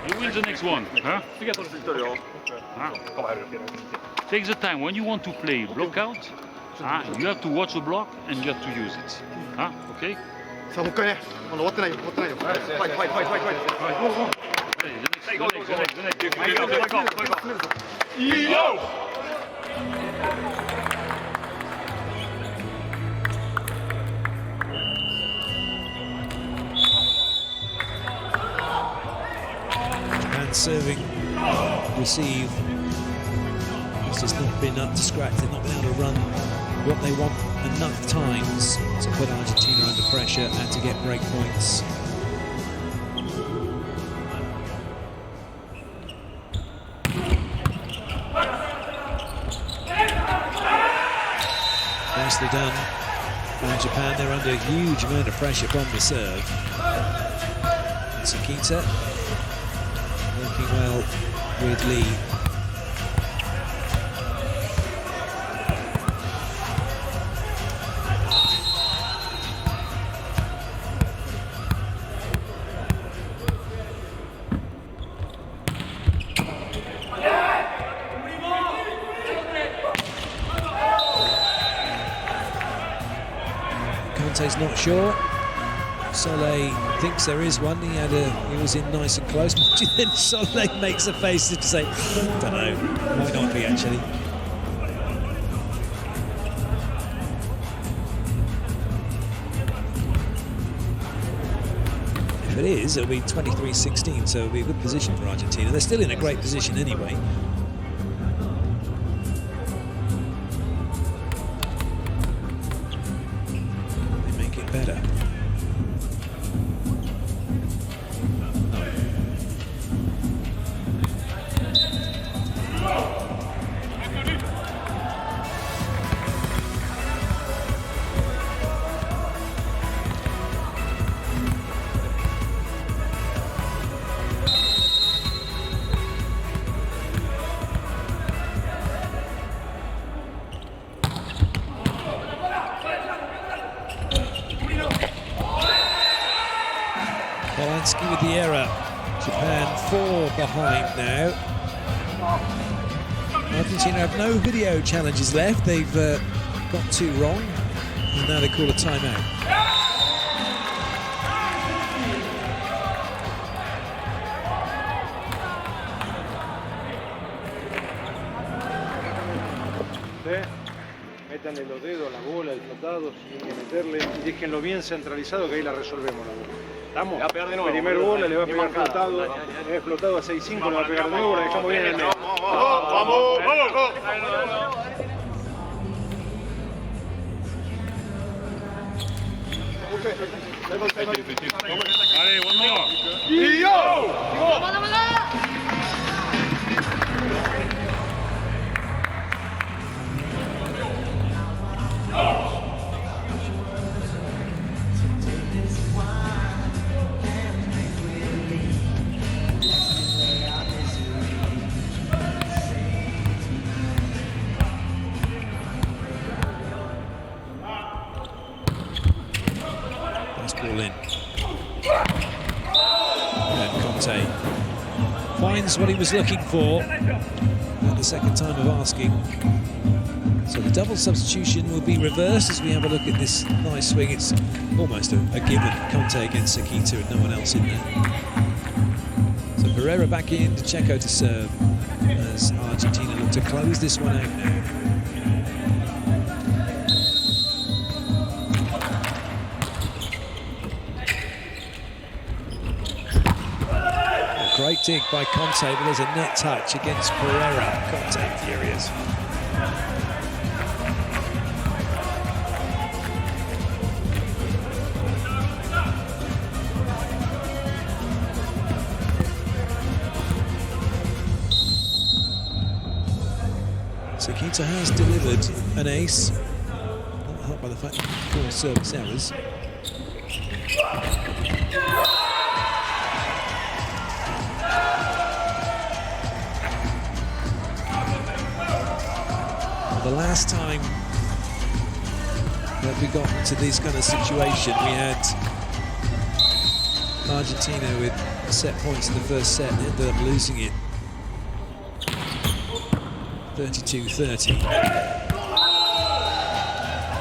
You win the next one, huh? Take the time. When you want to play block out, you have to watch the block and you have to use it. Okay?
さあもう一回ね、まだ終わってないよ、終わってないよ。ファイトファイトファイトファイトファイト。いいよ。
And serving, receive. It's just not been up to scratch. They've not been able to run what they want enough times to put Argentina under pressure and to get break points. Nicely done by Japan. They're under a huge amount of pressure from the serve. And Sakita working well with Lee. Conte's not sure. Soleil thinks there is one. He was in nice and close. Then Soleil makes a face to say, don't know, might not be actually. If it is, it'll be 23-16, so it'll be a good position for Argentina. They're still in a great position anyway. Better. Polanski with the error. Japan 4 behind now. Argentina have no video challenges left. They've got 2 wrong, and now they call a timeout.
Métanle los dedos, la bola, el flotado, sin que meterle, y déjenlo bien centralizado que ahí la resolvemos la bola. ¿Estamos?
Le va a pegar de nuevo.
Primer bola, le va a pegar flotado, flotado a 6-5, le va a pegar de nuevo, la dejamos bien en el medio.
¡Vamos! ¡Vamos!
Allez, one more.
¡Y yo!
points, what he was looking for. Not the second time of asking. So the double substitution will be reversed as we have a look at this nice swing. It's almost a given. Conte against Sakita and no one else in there. So Pereira back in, Checo to serve as Argentina look to close this one out now. Great dig by Conte, but there's a net touch against Pereira. Conte furious. Sakita has delivered an ace. Not helped by the fact that 4 service errors. The last time that we got into this kind of situation, we had Argentina with set points in the first set and ended up losing it 32-30.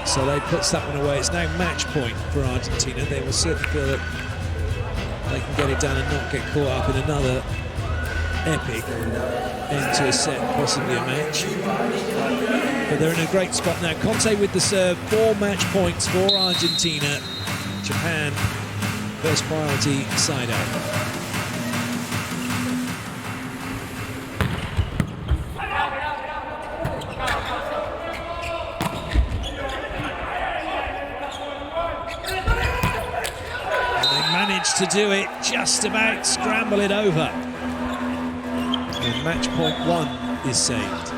So they puts that one away. It's now match point for Argentina. They will certainly feel that they can get it done and not get caught up in another epic end to a set, possibly a match. But they're in a great spot now. Conte with the serve, 4 match points for Argentina. Japan, first priority side out. And they managed to do it, just about scramble it over. And match point 1 is saved.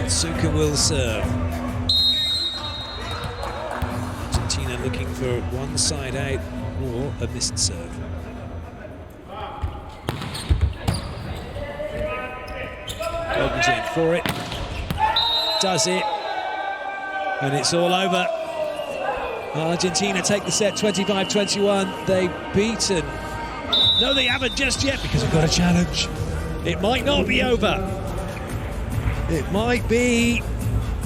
Suka will serve. Argentina looking for one side out or a missed serve. Ogden for it. Does it. And it's all over. Argentina take the set 25-21. They've beaten. No, they haven't just yet because we've got a challenge. It might not be over. It might be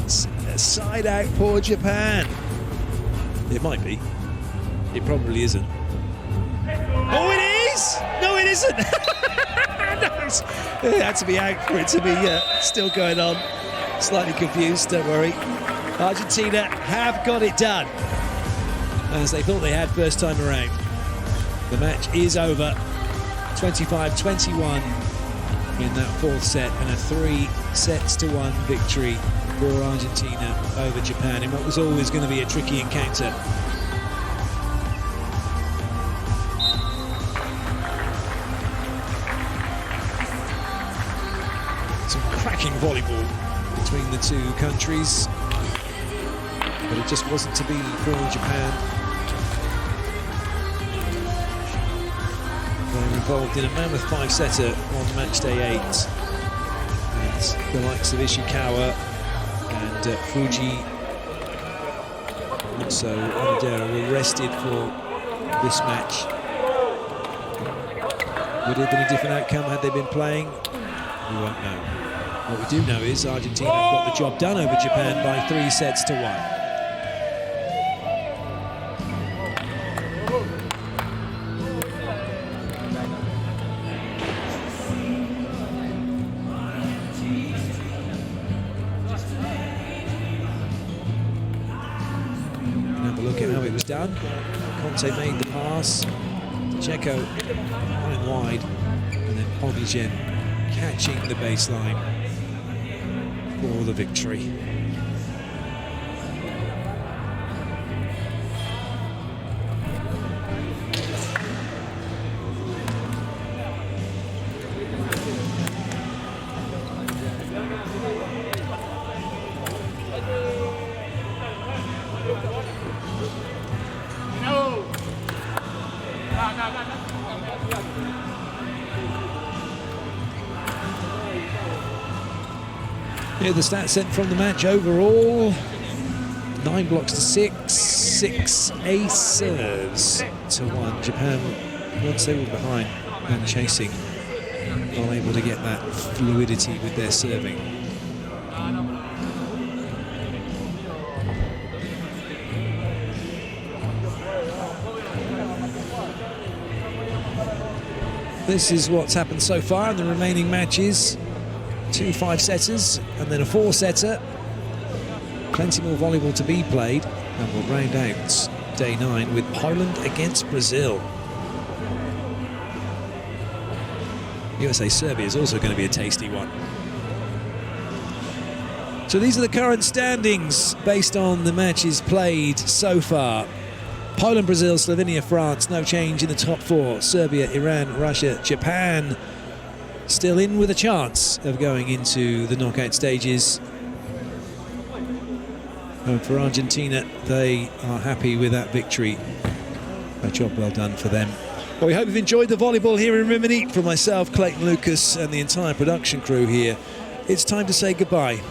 a side out for Japan. It might be. It probably isn't. Oh, it is! No, it isn't! No, it had to be out for it to be still going on. Slightly confused, don't worry. Argentina have got it done, as they thought they had first time around. The match is over. 25-21. In that 4th set, and a 3-1 victory for Argentina over Japan in what was always going to be a tricky encounter. Some cracking volleyball between the two countries, but it just wasn't to be for Japan. They're involved in a mammoth 5-setter on match day 8. And the likes of Ishikawa and Fuji, also Onodera, were rested for this match. Would it have been a different outcome had they been playing? We won't know. What we do know is Argentina got the job done over Japan by 3-1. Look at how it was done. Conte made the pass. Checo running wide, and then Ogden catching the baseline for the victory. Here the stats sent from the match overall. 9 blocks to 6, 6 ace serves to 1. Japan, once they were behind and chasing, not able to get that fluidity with their serving. This is what's happened so far in the remaining matches. 2 5-setters and then a 4-setter. Plenty more volleyball to be played, and we'll round out day 9 with Poland against Brazil. USA-Serbia is also going to be a tasty one. So these are the current standings based on the matches played so far. Poland, Brazil, Slovenia, France, no change in the top 4. Serbia, Iran, Russia, Japan still in with a chance of going into the knockout stages. And for Argentina, they are happy with that victory. A job well done for them. Well, we hope you've enjoyed the volleyball here in Rimini. From myself, Clayton Lucas, and the entire production crew here, it's time to say goodbye.